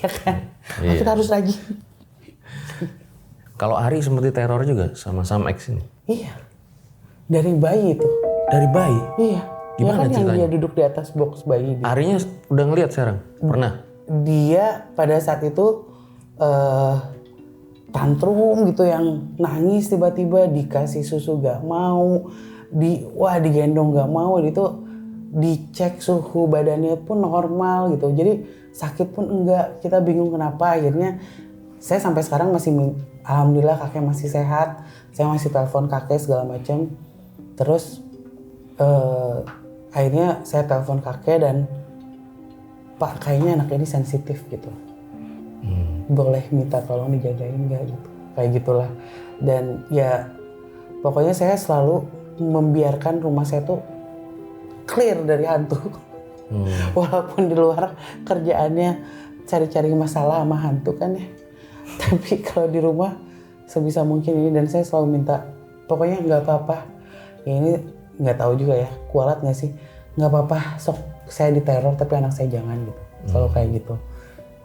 Speaker 1: Ya kan?
Speaker 2: Iya.
Speaker 1: Kita harus rajin.
Speaker 2: Kalau Ari seperti teror juga sama Sam X ini.
Speaker 1: Iya. Dari bayi itu.
Speaker 2: Dari bayi.
Speaker 1: Iya.
Speaker 2: Gimana
Speaker 1: ya kan
Speaker 2: ceritanya?
Speaker 1: yang dia duduk di atas box bayi.
Speaker 2: Arinya udah ngeliat sekarang? Pernah?
Speaker 1: Dia pada saat itu tantrum gitu, yang nangis tiba-tiba, dikasih susu gak mau, digendong gak mau, itu dicek suhu badannya pun normal gitu, jadi sakit pun enggak, kita bingung kenapa. Akhirnya saya sampai sekarang masih alhamdulillah kakek masih sehat, saya masih telepon kakek segala macam. Terus akhirnya saya telepon kakek dan Pak kayaknya anak ini sensitif gitu. Boleh minta tolong dijagain nggak gitu, kayak gitulah. Dan ya pokoknya saya selalu membiarkan rumah saya tuh clear dari hantu. Walaupun di luar kerjaannya cari-cari masalah sama hantu kan ya, tapi kalau di rumah sebisa mungkin ini. Dan saya selalu minta pokoknya nggak apa-apa ya, ini nggak tahu juga ya kualat nggak sih, nggak apa-apa sok saya diteror tapi anak saya jangan gitu, selalu kayak gitu.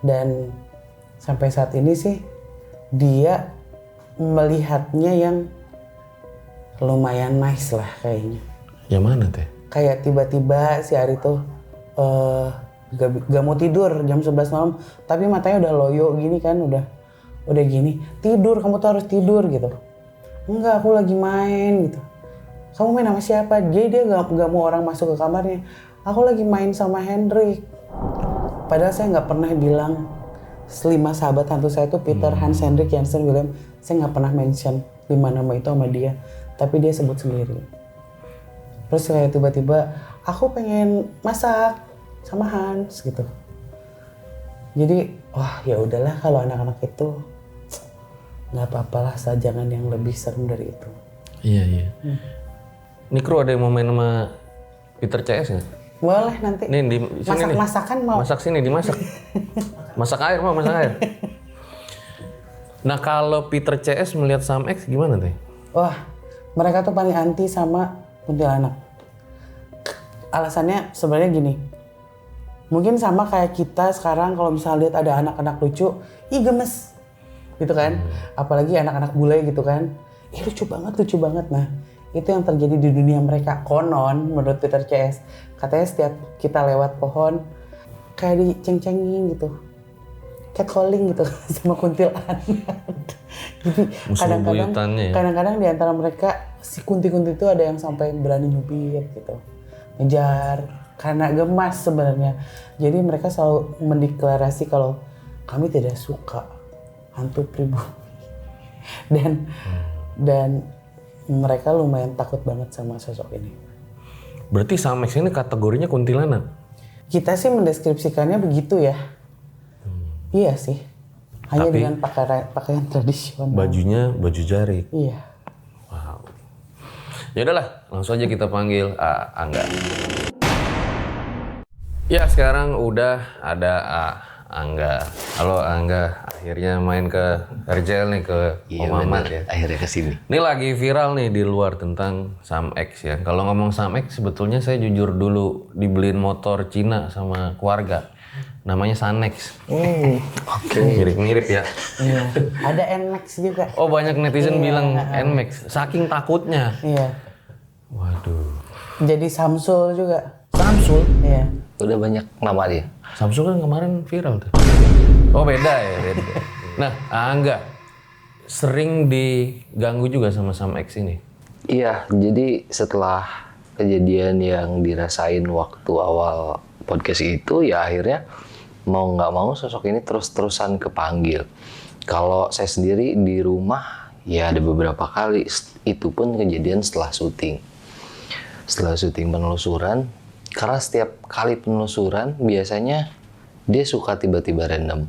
Speaker 1: Dan sampai saat ini sih dia melihatnya yang lumayan nice lah kayaknya.
Speaker 2: Yang mana teh?
Speaker 1: Kayak tiba-tiba si Ari tuh gak mau tidur jam 11 malam, tapi matanya udah loyo gini kan, udah gini, tidur, kamu tuh harus tidur gitu. Enggak, aku lagi main gitu. Kamu main sama siapa? Jadi dia gak mau orang masuk ke kamarnya. Aku lagi main sama Hendrik. Padahal saya nggak pernah bilang 5 sahabat hantu saya itu Peter, Hans, Hendrik, Jansen, William. Saya nggak pernah mention 5 nama itu sama dia, tapi dia sebut sendiri. Terus kayak tiba-tiba aku pengen masak sama Hans gitu. Jadi wah ya udahlah, kalau anak-anak itu nggak apa-apalah, jangan yang lebih serem dari itu.
Speaker 2: Iya. Ini kru ada yang mau main sama Peter CS nggak?
Speaker 1: Boleh nanti.
Speaker 2: Nih di sini nih.
Speaker 1: Masakan mau.
Speaker 2: Masak sini, dimasak. Masak air mau, masak air. Nah kalau Peter CS melihat Sam X gimana teh?
Speaker 1: Wah, mereka tuh paling anti sama kuntilanak. Alasannya sebenarnya gini. Mungkin sama kayak kita sekarang kalau misalnya lihat ada anak-anak lucu, ih gemes. Gitu kan? Apalagi anak-anak bule gitu kan. Lucu banget. Nah, itu yang terjadi di dunia mereka. Konon menurut Peter CS, katanya setiap kita lewat pohon kayak diceng-cengin gitu, catcalling gitu sama kuntilanak. Jadi kadang-kadang di antara mereka si kunti-kunti itu ada yang sampai berani nyubit gitu, ngejar karena gemas sebenarnya. Jadi mereka selalu mendeklarasi kalau kami tidak suka hantu pribumi dan mereka lumayan takut banget sama sosok ini.
Speaker 2: Berarti Sam X ini kategorinya kuntilanak?
Speaker 1: Kita sih mendeskripsikannya begitu ya. Iya sih. Hanya
Speaker 2: tapi,
Speaker 1: dengan pakaian tradisional.
Speaker 2: Bajunya baju jarik.
Speaker 1: Iya.
Speaker 2: Wow. Ya udahlah, langsung aja kita panggil Angga. Ya sekarang udah ada Angga. Halo Angga, akhirnya main ke RJL nih, ke Om Mamat ya.
Speaker 3: Akhirnya kesini.
Speaker 2: Ini lagi viral nih di luar tentang Sam X ya. Kalau ngomong Sam X, sebetulnya saya jujur dulu dibeliin motor Cina sama keluarga. Namanya Sanex.
Speaker 3: Oke.
Speaker 2: Mirip-mirip ya.
Speaker 1: Iya. Ada NMAX juga.
Speaker 2: Oh banyak netizen bilang NMAX, saking takutnya.
Speaker 1: Iya.
Speaker 2: Waduh.
Speaker 1: Jadi Samsul juga.
Speaker 2: Samsul?
Speaker 1: Iya.
Speaker 3: Udah banyak nama dia.
Speaker 2: Samsul kan kemarin viral tuh. Oh beda ya, beda. Nah, Angga sering diganggu juga sama Sam X ini?
Speaker 3: Iya, jadi setelah kejadian yang dirasain waktu awal podcast itu, ya akhirnya mau nggak mau sosok ini terus-terusan kepanggil. Kalau saya sendiri di rumah, ya ada beberapa kali. Itu pun kejadian setelah syuting. Setelah syuting penelusuran, karena setiap kali penelusuran biasanya dia suka tiba-tiba random.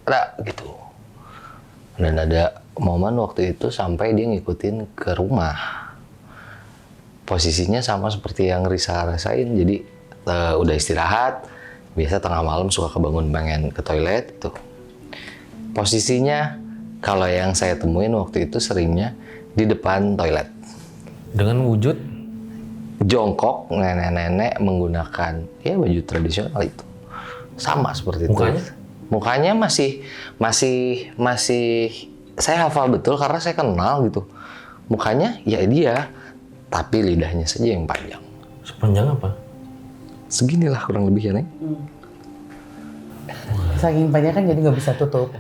Speaker 3: Ada gitu. Dan ada momen waktu itu sampai dia ngikutin ke rumah. Posisinya sama seperti yang Risa rasain. Jadi udah istirahat, biasa tengah malam suka kebangun pengen ke toilet gitu. Posisinya kalau yang saya temuin waktu itu seringnya di depan toilet.
Speaker 2: Dengan wujud?
Speaker 3: Jongkok, nenek-nenek menggunakan ya baju tradisional itu. Sama seperti
Speaker 2: mukanya?
Speaker 3: itu. Mukanya masih saya hafal betul karena saya kenal gitu. Mukanya ya dia, tapi lidahnya saja yang panjang.
Speaker 2: Sepanjang apa?
Speaker 3: Seginilah kurang lebih ya, Neng.
Speaker 1: Saking panjang kan jadi nggak bisa tutup.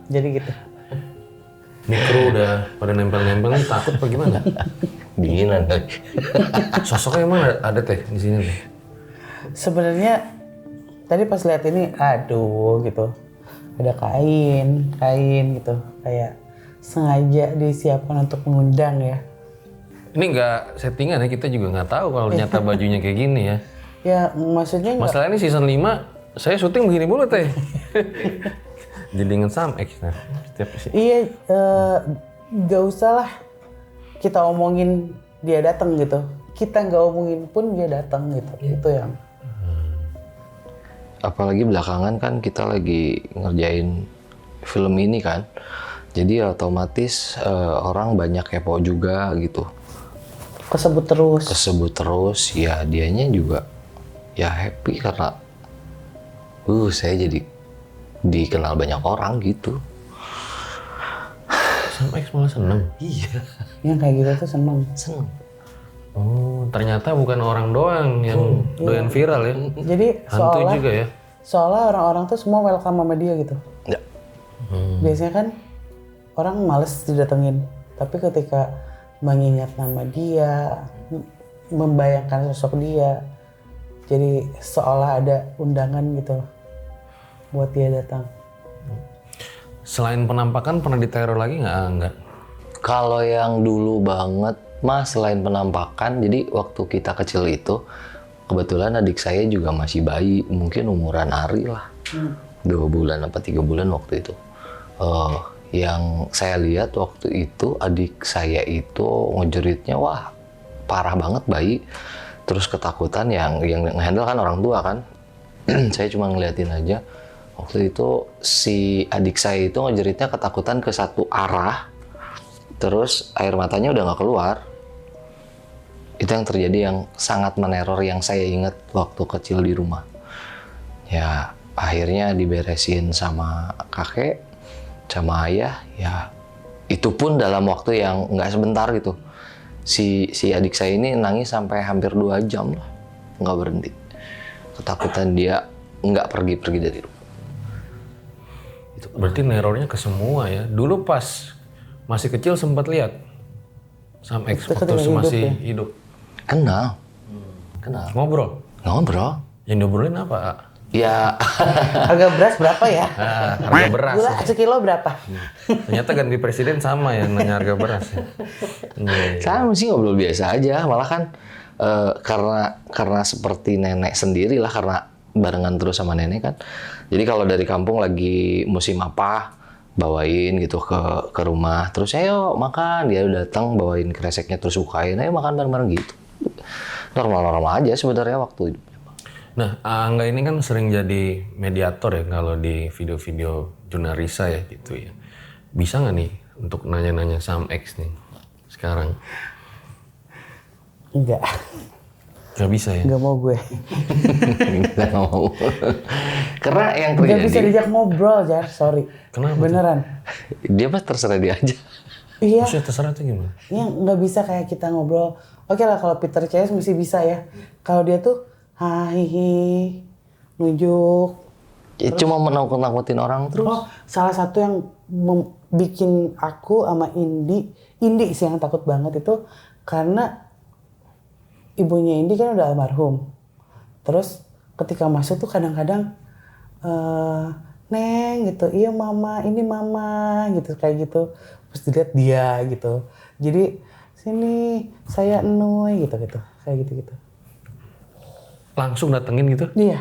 Speaker 1: Jadi gitu.
Speaker 2: Mikro udah pada nempel-nempel nih, takut apa gimana?
Speaker 3: Dinginan.
Speaker 2: Sosoknya emang ada teh di sini teh?
Speaker 1: Sebenarnya tadi pas lihat ini, aduh gitu. Ada kain gitu. Kayak sengaja disiapkan untuk mengundang ya.
Speaker 2: Ini nggak settingan ya, kita juga nggak tahu kalau ternyata bajunya kayak gini ya.
Speaker 1: Ya maksudnya nggak.
Speaker 2: Masalah ini season 5, saya syuting begini mulu teh. Jadi dengan Sam X nah.
Speaker 1: Iya, nggak usah lah kita omongin dia datang gitu. Kita nggak omongin pun dia datang gitu. Itu yang.
Speaker 3: Apalagi belakangan kan kita lagi ngerjain film ini kan. Jadi otomatis orang banyak kepo juga gitu.
Speaker 1: Kesebut terus,
Speaker 3: ya dianya juga ya happy karena saya jadi dikenal banyak orang gitu.
Speaker 2: Sam X malah seneng.
Speaker 3: Iya.
Speaker 1: Yang kayak gitu tuh seneng.
Speaker 2: Oh, ternyata bukan orang doang yang doyan viral ya.
Speaker 1: Jadi
Speaker 2: Hantu juga ya.
Speaker 1: seolah orang-orang tuh semua welcome sama dia gitu.
Speaker 3: Ya.
Speaker 1: Biasanya kan orang males didatengin, tapi ketika mengingat nama dia, membayangkan sosok dia, jadi seolah ada undangan gitu buat dia datang.
Speaker 2: Selain penampakan pernah diteror lagi nggak? Enggak.
Speaker 3: Kalau yang dulu banget, Mas, selain penampakan, jadi waktu kita kecil itu, kebetulan adik saya juga masih bayi, mungkin umuran Ari lah, 2 bulan apa 3 bulan waktu itu. Yang saya lihat waktu itu adik saya itu ngejeritnya, wah parah banget bayi, terus ketakutan yang handle kan orang tua kan. Saya cuma ngeliatin aja. Waktu itu si adik saya itu ngejeritnya ketakutan ke satu arah, terus air matanya udah nggak keluar. Itu yang terjadi yang sangat meneror yang saya ingat waktu kecil di rumah. Ya akhirnya diberesin sama kakek, sama ayah. Ya itu pun dalam waktu yang nggak sebentar gitu. Si adik saya ini nangis sampai hampir 2 jam lah, nggak berhenti. Ketakutan dia nggak pergi-pergi dari rumah.
Speaker 2: Berarti nerornya ke semua ya. Dulu pas masih kecil sempat lihat Sam X waktu masih hidup.
Speaker 3: Kenal.
Speaker 2: Ngobrol. Yang diobrolin apa?
Speaker 3: Ya
Speaker 1: Harga beras berapa ya?
Speaker 2: Harga beras.
Speaker 1: Gula sekilo berapa?
Speaker 2: Ternyata ganti presiden sama yang nanya harga beras ya.
Speaker 3: sama sih ngobrol biasa aja. Malah kan karena seperti nenek sendiri lah, karena barengan terus sama nenek kan. Jadi kalau dari kampung lagi musim apa, bawain gitu ke rumah. Terus ayo makan, dia udah datang bawain kreseknya terus sukain, ayo makan bareng-bareng gitu. Normal-normal aja sebenarnya waktu itu.
Speaker 2: Nah, Angga ini kan sering jadi mediator ya kalau di video-video Jurnal Risa ya gitu ya. Bisa nggak nih untuk nanya-nanya Sam X nih sekarang?
Speaker 1: Enggak.
Speaker 2: Nggak bisa ya?
Speaker 1: Enggak mau gue.
Speaker 3: Kita nggak mau. Karena yang terjadi.
Speaker 1: Enggak bisa diajak ngobrol, Jar. Sorry.
Speaker 2: Kenapa?
Speaker 1: Beneran.
Speaker 3: Dia mah terserah dia aja.
Speaker 1: Iya.
Speaker 2: Maksudnya terserah tuh gimana?
Speaker 1: Yang nggak bisa kayak kita ngobrol. Oke lah kalau Peter CS mesti bisa ya. Kalau dia tuh hahihi, nunjuk.
Speaker 3: Ya, cuma menakut-nakutin orang terus.
Speaker 1: Oh, salah satu yang bikin aku sama Indi sih yang takut banget itu karena ibunya Indi kan udah almarhum. Terus ketika masuk tuh kadang-kadang Neng gitu, iya mama, ini mama gitu kayak gitu. Terus dilihat dia gitu. Jadi sini saya Enui gitu kayak gitu.
Speaker 2: Langsung datengin gitu?
Speaker 1: Iya.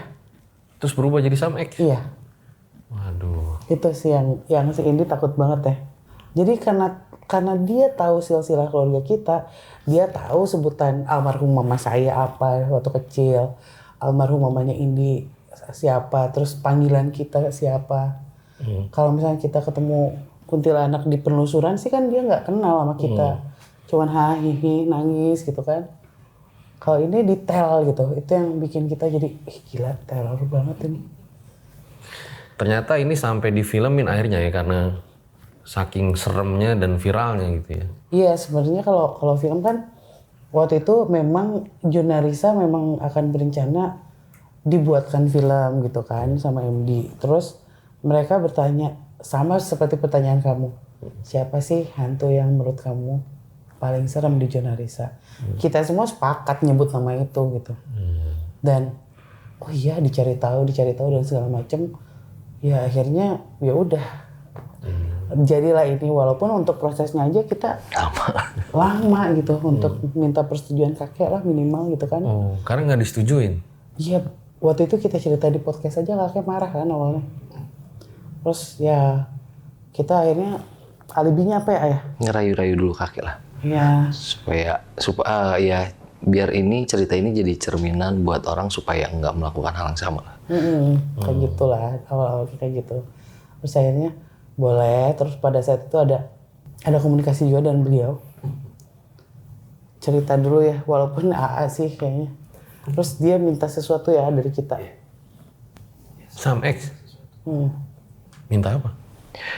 Speaker 2: Terus berubah jadi Sam X?
Speaker 1: Iya.
Speaker 2: Waduh.
Speaker 1: Itu sih yang si Indi takut banget ya. Jadi karena dia tahu silsilah keluarga kita, dia tahu sebutan almarhum mama saya apa waktu kecil, almarhum mamanya Indi siapa, terus panggilan kita siapa. Kalau misalnya kita ketemu kuntilanak di penelusuran sih kan dia nggak kenal sama kita, cuman hahihi nangis gitu kan. Kalau ini detail gitu, itu yang bikin kita jadi gila teror banget ini.
Speaker 2: Ternyata ini sampai difilmin akhirnya ya karena saking seremnya dan viralnya gitu ya.
Speaker 1: Iya sebenarnya kalau film kan waktu itu memang Jurnal Risa memang akan berencana dibuatkan film gitu kan sama MD. Terus mereka bertanya sama seperti pertanyaan kamu, siapa sih hantu yang menurut kamu paling serem di Jurnal Risa? Kita semua sepakat nyebut nama itu gitu. Dan oh iya dicari tahu dan segala macem. Ya akhirnya ya udah. Jadilah ini walaupun untuk prosesnya aja kita lama gitu untuk minta persetujuan kakek lah minimal gitu kan.
Speaker 2: Oh, karena nggak disetujuin?
Speaker 1: Iya, waktu itu kita cerita di podcast aja kakek marah kan awalnya. Terus ya kita akhirnya alibinya apa ya ayah?
Speaker 3: Ngerayu-rayu dulu kakek lah.
Speaker 1: Iya.
Speaker 3: Supaya ya biar ini cerita ini jadi cerminan buat orang supaya nggak melakukan hal yang sama lah.
Speaker 1: Kayak gitulah awal-awal kayak gitu. Terus akhirnya boleh, terus pada saat itu ada komunikasi juga dengan beliau. Cerita dulu ya, walaupun AA sih kayaknya. Terus dia minta sesuatu ya dari kita.
Speaker 2: Sam X? Minta apa?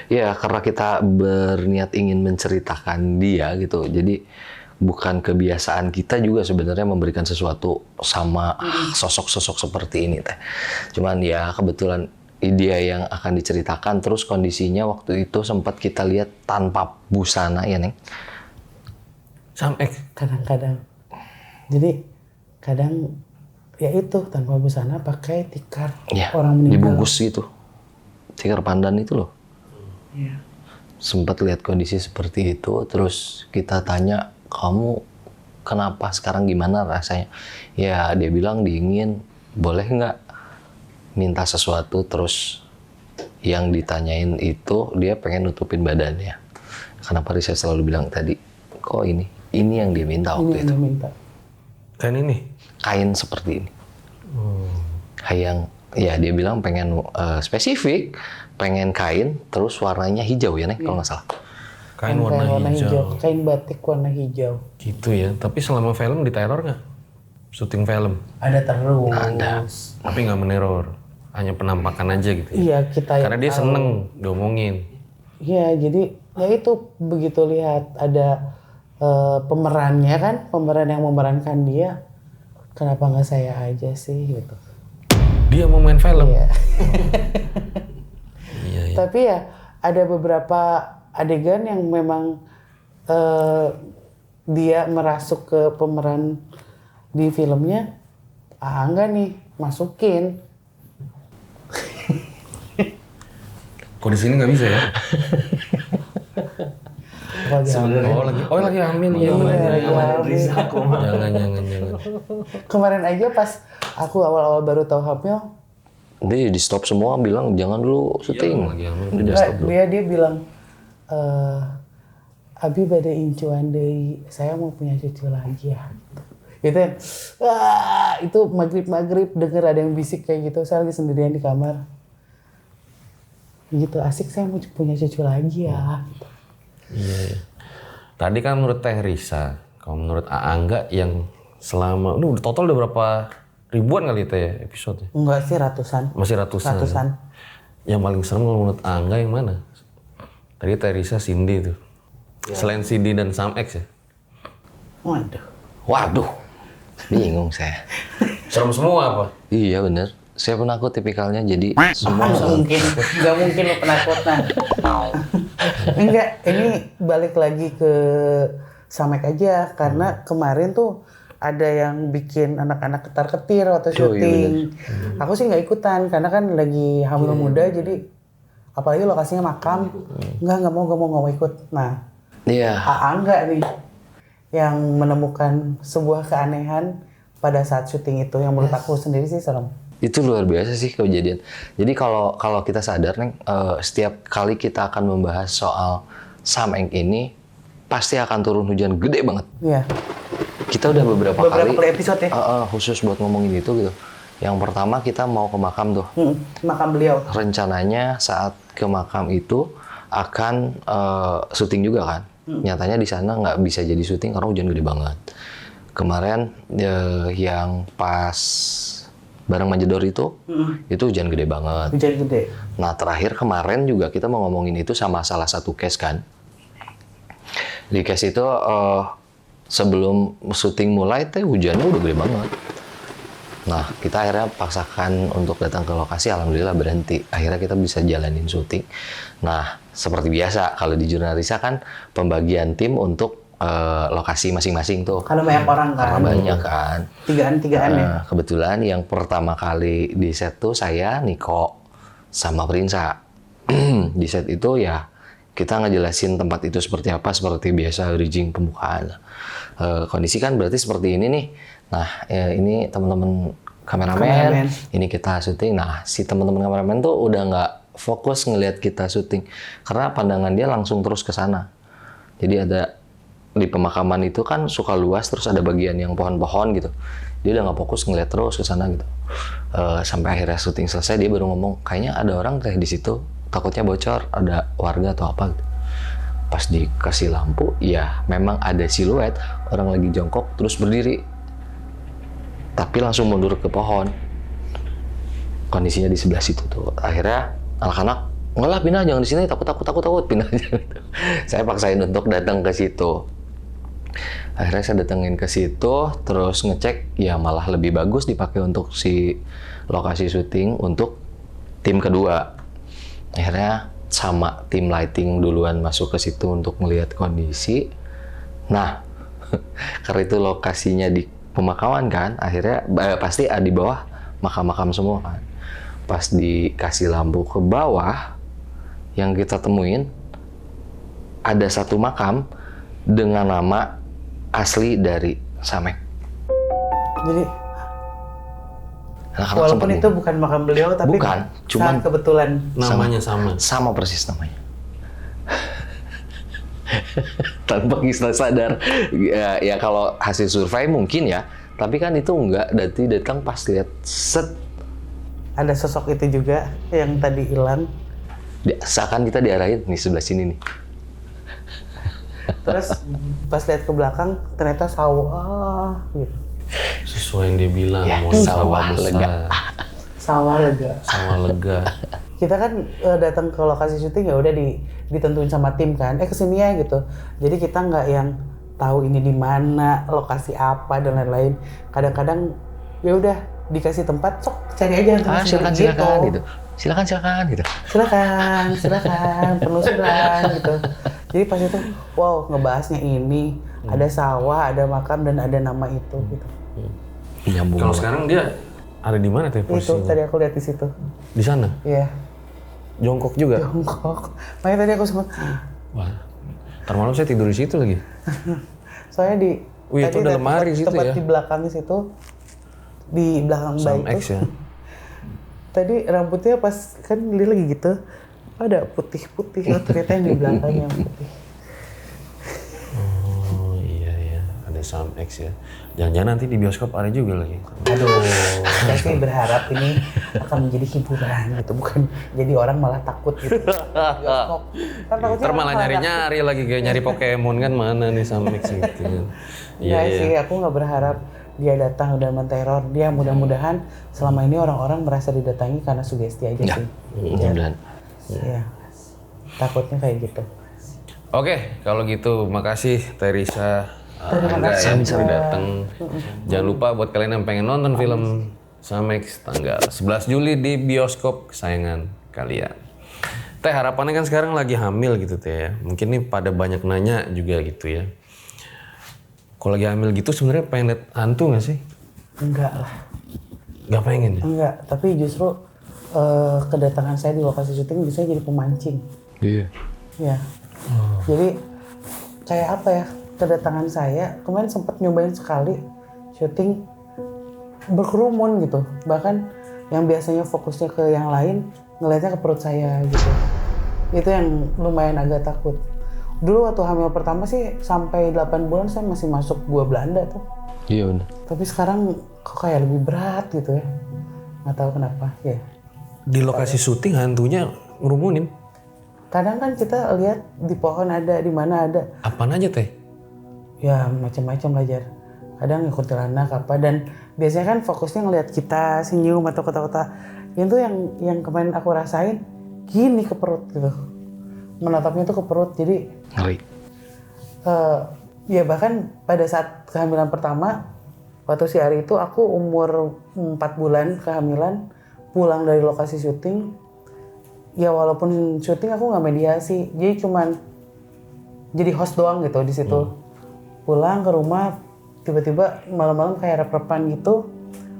Speaker 3: Ya karena kita berniat ingin menceritakan dia gitu. Jadi bukan kebiasaan kita juga sebenarnya memberikan sesuatu sama sosok-sosok seperti ini teh. Cuman ya kebetulan dia yang akan diceritakan, terus kondisinya waktu itu sempat kita lihat tanpa busana ya Neng.
Speaker 2: Sampai
Speaker 1: Kadang-kadang. Jadi kadang ya itu tanpa busana pakai tikar
Speaker 3: Ya,
Speaker 1: orang meninggal.
Speaker 3: dibungkus gitu. Tikar pandan itu loh.
Speaker 1: Iya.
Speaker 3: Sempat lihat kondisi seperti itu, terus kita tanya, kamu kenapa sekarang, gimana rasanya? Ya dia bilang dingin, boleh nggak minta sesuatu, terus yang ditanyain itu dia pengen nutupin badannya. Kenapa Risa selalu bilang tadi, kok ini yang dia minta
Speaker 1: Ini
Speaker 3: waktu
Speaker 1: yang
Speaker 3: itu.
Speaker 1: dia minta.
Speaker 2: kan ini.
Speaker 3: Kain seperti ini. Yang ya dia bilang pengen spesifik, pengen kain terus warnanya hijau ya Neng, kalau nggak salah.
Speaker 2: Kain warna hijau.
Speaker 1: Kain batik warna hijau.
Speaker 2: Gitu ya. Tapi selama film diteror nggak? Syuting film.
Speaker 1: Ada terus.
Speaker 3: Ada.
Speaker 2: Tapi nggak meneror. Hanya penampakan aja gitu ya.
Speaker 1: Iya, kita
Speaker 2: Karena dia seneng diomongin.
Speaker 1: Iya, jadi ya itu begitu lihat ada pemerannya kan, pemeran yang memerankan dia, kenapa nggak saya aja sih gitu.
Speaker 2: Dia mau main film.
Speaker 1: Iya.
Speaker 2: Iya, iya.
Speaker 1: Tapi ya ada beberapa adegan yang memang dia merasuk ke pemeran di filmnya, enggak nih masukin.
Speaker 2: Kok di sini nggak bisa ya? Lagi hamil ya. Jangan.
Speaker 1: Kemarin aja pas aku awal-awal baru tahu hamil,
Speaker 3: Dia di stop semua, bilang jangan dulu syuting.
Speaker 2: Lagi hamil.
Speaker 3: Dia stop dulu.
Speaker 1: dia bilang, Abi bade incuan deui, saya mau punya cucu lagi ya. Gitu kan, itu maghrib denger ada yang bisik kayak gitu, saya lagi sendirian di kamar. Gitu, asik saya mau punya cucu lagi ya.
Speaker 2: Iya, iya. Tadi kan menurut Teh Risa, kalau menurut Angga yang selama, ini total udah berapa ribuan kali Teh ya episode?
Speaker 1: Enggak sih, ratusan.
Speaker 2: Masih ratusan. Yang paling serem kalau menurut Angga yang mana? Tadi Teh Risa, Cindy tuh. Selain Cindy dan Sam X ya?
Speaker 3: Waduh, bingung saya.
Speaker 2: Serem semua apa?
Speaker 3: Iya bener, saya penakut tipikalnya, jadi semua
Speaker 1: Nggak mungkin lo penakut nah. Enggak, ini balik lagi ke Samek aja karena kemarin tuh ada yang bikin anak-anak ketar-ketir waktu syuting. Aku sih nggak ikutan karena kan lagi hamil muda, jadi apalagi lokasinya makam, nggak mau ikut. Nah,
Speaker 3: iya.
Speaker 1: enggak nih yang menemukan sebuah keanehan pada saat syuting itu yang menurut aku sendiri sih serem.
Speaker 3: Itu luar biasa sih kejadian. Jadi kalau kita sadar Neng, setiap kali kita akan membahas soal Sameng ini pasti akan turun hujan gede banget.
Speaker 1: Iya.
Speaker 3: Kita udah beberapa kali
Speaker 1: episode ya.
Speaker 3: khusus buat ngomongin itu gitu. Yang pertama kita mau ke makam tuh.
Speaker 1: Makam beliau.
Speaker 3: Rencananya saat ke makam itu akan syuting juga kan. Nyatanya di sana nggak bisa jadi syuting karena hujan gede banget. Kemarin yang pas bareng Manjedor itu hujan gede banget.
Speaker 1: Hujan gede.
Speaker 3: Nah terakhir kemarin juga kita mau ngomongin itu sama salah satu case kan. Di case itu sebelum syuting mulai teh hujannya udah gede banget. Nah kita akhirnya paksakan untuk datang ke lokasi, alhamdulillah berhenti. Akhirnya kita bisa jalanin syuting. Nah seperti biasa kalau di Jurnalisa kan pembagian tim untuk lokasi masing-masing tuh.
Speaker 1: Kalau banyak orang kan.
Speaker 3: Karena banyak kan.
Speaker 1: Tigaan ya.
Speaker 3: Kebetulan yang pertama kali di set tuh saya, Niko, sama Prinsa. Di set itu ya kita ngejelasin tempat itu seperti apa, seperti biasa bridging pembukaan. Kondisi kan berarti seperti ini nih. Nah ini teman-teman kameramen, ini kita syuting. Nah si teman-teman kameramen tuh udah nggak fokus ngelihat kita syuting karena pandangan dia langsung terus ke sana. Jadi ada di pemakaman itu kan suka luas, terus ada bagian yang pohon-pohon gitu. Dia udah nggak fokus ngeliat terus ke sana gitu. Sampai akhirnya syuting selesai dia baru ngomong, kayaknya ada orang kayak di situ, takutnya bocor, ada warga atau apa gitu. Pas dikasih lampu, ya memang ada siluet orang lagi jongkok terus berdiri, tapi langsung mundur ke pohon. Kondisinya di sebelah situ tuh. Akhirnya anak-anak ngelah, pindah, jangan di sini, takut pindah aja gitu. Saya paksain untuk datang ke situ. Akhirnya saya datengin ke situ, terus ngecek, ya malah lebih bagus dipakai untuk si lokasi syuting untuk tim kedua. Akhirnya sama tim lighting duluan masuk ke situ untuk melihat kondisi. Nah, karena itu lokasinya di pemakaman kan, akhirnya pasti di bawah makam-makam semua kan. Pas dikasih lampu ke bawah, yang kita temuin ada satu makam dengan nama asli dari Samek.
Speaker 1: Jadi
Speaker 3: Anak-anak
Speaker 1: walaupun
Speaker 3: sempet
Speaker 1: itu bukan makam beliau, tapi
Speaker 3: Bukan, cuman
Speaker 1: sangat kebetulan.
Speaker 2: Namanya sama.
Speaker 3: sama persis namanya. Tanpa kita sadar. Ya kalau hasil survei mungkin ya, tapi kan itu enggak. Dati datang pas lihat set,
Speaker 1: Ada sosok itu juga yang tadi hilang.
Speaker 3: seakan kita diarahin nih sebelah sini nih.
Speaker 1: Terus pas lihat ke belakang ternyata sawah gitu.
Speaker 2: Sesuai yang dia bilang,
Speaker 3: Ya,
Speaker 2: mau
Speaker 3: sawah
Speaker 2: besar,
Speaker 3: lega.
Speaker 1: Sawah lega.
Speaker 2: sawah lega.
Speaker 1: Kita kan datang ke lokasi syuting ya udah ditentuin sama tim kan. Kesini ya gitu. Jadi kita nggak yang tahu ini di mana, lokasi apa dan lain-lain. Kadang-kadang ya udah dikasih tempat, sok cari aja yang
Speaker 3: Silakan gitu. Silakan gitu.
Speaker 1: Silakan, penelusuran gitu. Jadi pas itu, wow, ngebahasnya ini, ada sawah, ada makam dan ada nama itu gitu.
Speaker 3: Nyambung.
Speaker 2: Kalau sekarang dia ada di mana teh
Speaker 1: Itu
Speaker 2: posisinya?
Speaker 1: tadi aku lihat di situ.
Speaker 2: Di sana?
Speaker 1: Iya,
Speaker 2: Jongkok juga?
Speaker 1: jongkok. Makanya tadi aku sempat,
Speaker 2: Wah, ntar malam saya tidur di situ lagi.
Speaker 1: soalnya di
Speaker 2: Wih, itu ada lemari situ
Speaker 1: tempat
Speaker 2: ya?
Speaker 1: di belakang situ, di belakang
Speaker 2: Sam
Speaker 1: bayi
Speaker 2: X
Speaker 1: itu.
Speaker 2: ya?
Speaker 1: Tadi rambutnya pas kan dia lagi gitu, ada putih-putih, oh, ternyata yang di belakang yang putih.
Speaker 2: Oh iya, ada Sam X ya. Jangan-jangan nanti di bioskop ada juga lagi.
Speaker 1: Aduh, saya sih berharap ini akan menjadi hiburan gitu, bukan jadi orang malah takut gitu. Bioskop. Kan takutnya
Speaker 2: Ntar
Speaker 1: orang
Speaker 2: malah nyari-nyari lagi, kayak nyari Pokemon kan, mana nih Sam X gitu.
Speaker 1: Enggak sih, aku nggak berharap dia datang dan menteror dia. Mudah-mudahan selama ini orang-orang merasa didatangi karena sugesti aja sih.
Speaker 3: Mudah-mudahan.
Speaker 1: Iya. Takutnya kayak gitu.
Speaker 2: Oke, kalau gitu makasih Teresa.
Speaker 1: Terima
Speaker 2: Angga
Speaker 1: kasih.
Speaker 2: ya, sudah datang. Jangan lupa buat kalian yang pengen nonton film Sam X tanggal 11 Juli di bioskop kesayangan kalian. Teh, harapannya kan sekarang lagi hamil gitu Teh ya. Mungkin nih pada banyak nanya juga gitu ya. Kalau lagi hamil gitu sebenarnya pengen lihat hantu nggak sih?
Speaker 1: Enggak lah.
Speaker 2: Nggak pengen ya?
Speaker 1: Enggak, tapi justru kedatangan saya di lokasi syuting bisa jadi pemancing.
Speaker 3: Iya.
Speaker 1: Ya. Jadi kayak apa ya? Kedatangan saya kemarin sempat nyobain sekali syuting berkerumun gitu. Bahkan yang biasanya fokusnya ke yang lain ngelihatnya ke perut saya gitu. Itu yang lumayan agak takut. Dulu waktu hamil pertama sih sampai 8 bulan saya masih masuk gua Belanda tuh.
Speaker 3: Iya benar.
Speaker 1: Tapi sekarang kok kayak lebih berat gitu ya. Nggak tahu kenapa ya.
Speaker 2: Di lokasi syuting hantunya ngerumunin.
Speaker 1: Kadang kan kita lihat di pohon ada, di mana ada.
Speaker 2: Apaan aja Teh?
Speaker 1: Ya macam-macam lah Jar. Kadang ya kuntilanak apa, dan biasanya kan fokusnya ngelihat kita senyum atau kota-kota. Itu yang kemarin aku rasain gini ke perut gitu. Menatapnya tuh ke perut, jadi
Speaker 3: Ngeri.
Speaker 1: ya bahkan pada saat kehamilan pertama waktu si Ari itu aku umur 4 bulan kehamilan, pulang dari lokasi syuting. Ya walaupun syuting aku nggak mediasi, jadi cuman jadi host doang gitu di situ. Pulang ke rumah, tiba-tiba malam-malam kayak rep-repan gitu,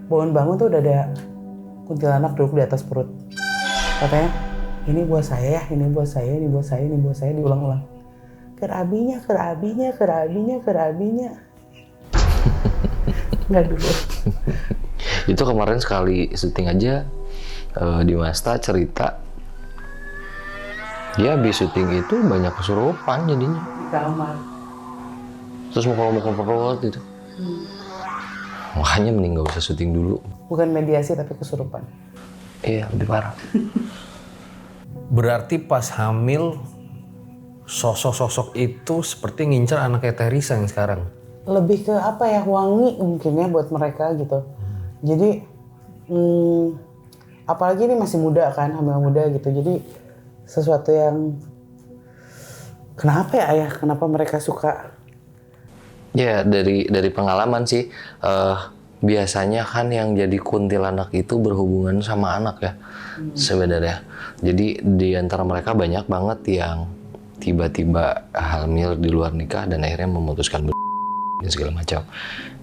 Speaker 1: bangun-bangun tuh udah ada kuntilanak duduk di atas perut. Katanya, ini buat saya ya, ini buat saya, ini buat saya, ini buat saya, diulang-ulang. Kerabinya. Nggak dulu.
Speaker 3: Itu kemarin sekali syuting aja di Masta cerita. Dia habis syuting itu banyak kesurupan jadinya.
Speaker 1: Di kamar.
Speaker 3: Terus mukul-mukul perut gitu. Makanya mending gak usah syuting dulu.
Speaker 1: Bukan mediasi tapi kesurupan.
Speaker 3: Iya, lebih parah.
Speaker 2: Berarti pas hamil sosok-sosok itu seperti ngincer anaknya Teresa yang sekarang.
Speaker 1: Lebih ke apa ya, wangi mungkin ya buat mereka gitu. Jadi apalagi ini masih muda kan, hamil muda gitu. Jadi sesuatu yang kenapa ya ayah, kenapa mereka suka
Speaker 3: Ya dari pengalaman sih biasanya kan yang jadi kuntilanak itu berhubungan sama anak ya sebenarnya. Jadi di antara mereka banyak banget yang tiba-tiba hamil di luar nikah dan akhirnya memutuskan dan segala macam.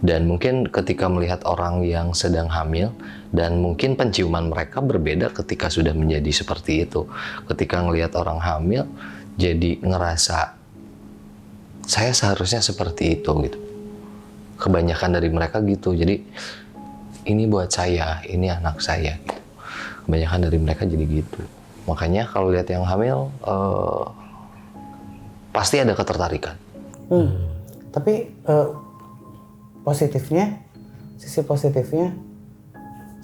Speaker 3: Dan mungkin ketika melihat orang yang sedang hamil dan mungkin penciuman mereka berbeda ketika sudah menjadi seperti itu. Ketika ngelihat orang hamil jadi ngerasa saya seharusnya seperti itu gitu. Kebanyakan dari mereka gitu. Jadi ini buat saya, ini anak saya gitu. Kebanyakan dari mereka jadi gitu. Makanya kalau lihat yang hamil pasti ada ketertarikan.
Speaker 1: Tapi positifnya, sisi positifnya,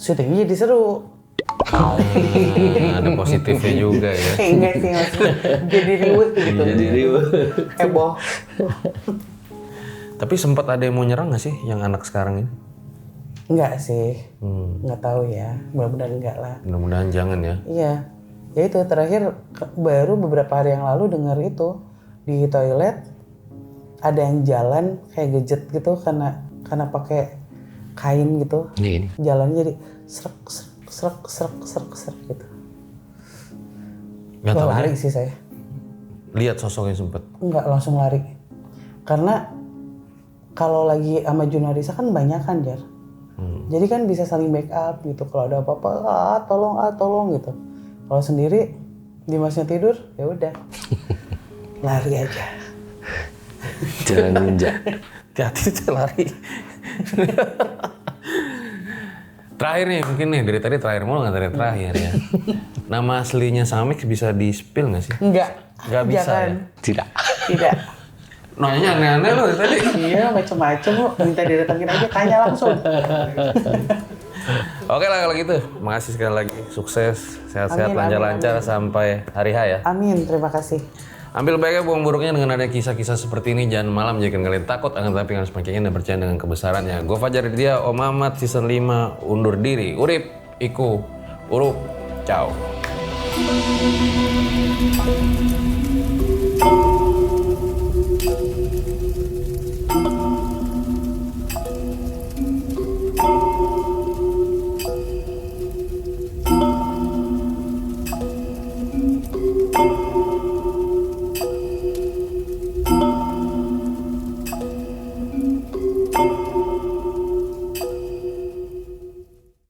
Speaker 1: syutingnya jadi seru.
Speaker 2: Ada positifnya juga ya.
Speaker 1: Enggak sih, maksudnya jadi ribut gitu.
Speaker 3: Jadi ribut.
Speaker 1: Heboh.
Speaker 2: Tapi sempat ada yang mau nyerang nggak sih yang anak sekarang ini?
Speaker 1: Enggak sih, nggak tahu ya. Mudah-mudahan enggak lah.
Speaker 2: Mudah-mudahan jangan ya.
Speaker 1: Iya, ya itu terakhir baru beberapa hari yang lalu dengar itu di toilet ada yang jalan kayak gadget gitu karena pakai kain gitu.
Speaker 3: Ini.
Speaker 1: Jalannya jadi serak gitu.
Speaker 2: Nggak tahu
Speaker 1: lari
Speaker 2: deh.
Speaker 1: sih saya.
Speaker 2: Lihat sosoknya sempet.
Speaker 1: Enggak langsung lari. Karena kalau lagi sama Junarisa kan banyak kan, Jar. Jadi kan bisa saling backup gitu. Kalau ada apa-apa, tolong gitu. Kalau sendiri Dimasnya tidur, ya udah. Lari aja.
Speaker 3: Jalan ninja.
Speaker 2: Hati-hati lari. Terakhir nih, mungkin nih dari tadi terakhir mulu nggak terakhir ya. Nama aslinya Samix bisa di-spill nggak sih?
Speaker 1: Enggak.
Speaker 2: Nggak bisa
Speaker 1: Jangan.
Speaker 2: ya?
Speaker 1: Tidak.
Speaker 2: Nanya aneh-aneh loh dari tadi.
Speaker 1: Iya, macam-macam lo. Minta didatengin aja, tanya langsung.
Speaker 2: Oke lah kalau gitu. Makasih sekali lagi. Sukses, sehat-sehat,
Speaker 1: Amin,
Speaker 2: lancar-lancar sampai hari H ya.
Speaker 1: Amin, terima kasih.
Speaker 2: Ambil baiknya, buang buruknya dengan ada kisah-kisah seperti ini. Jangan malam menjadikan kalian takut, akan tetapi harus makin dan percaya dengan kebesarannya. Gue Fajar Dia, Om Ahmad, season 5, undur diri. Urip, iku, urup, ciao.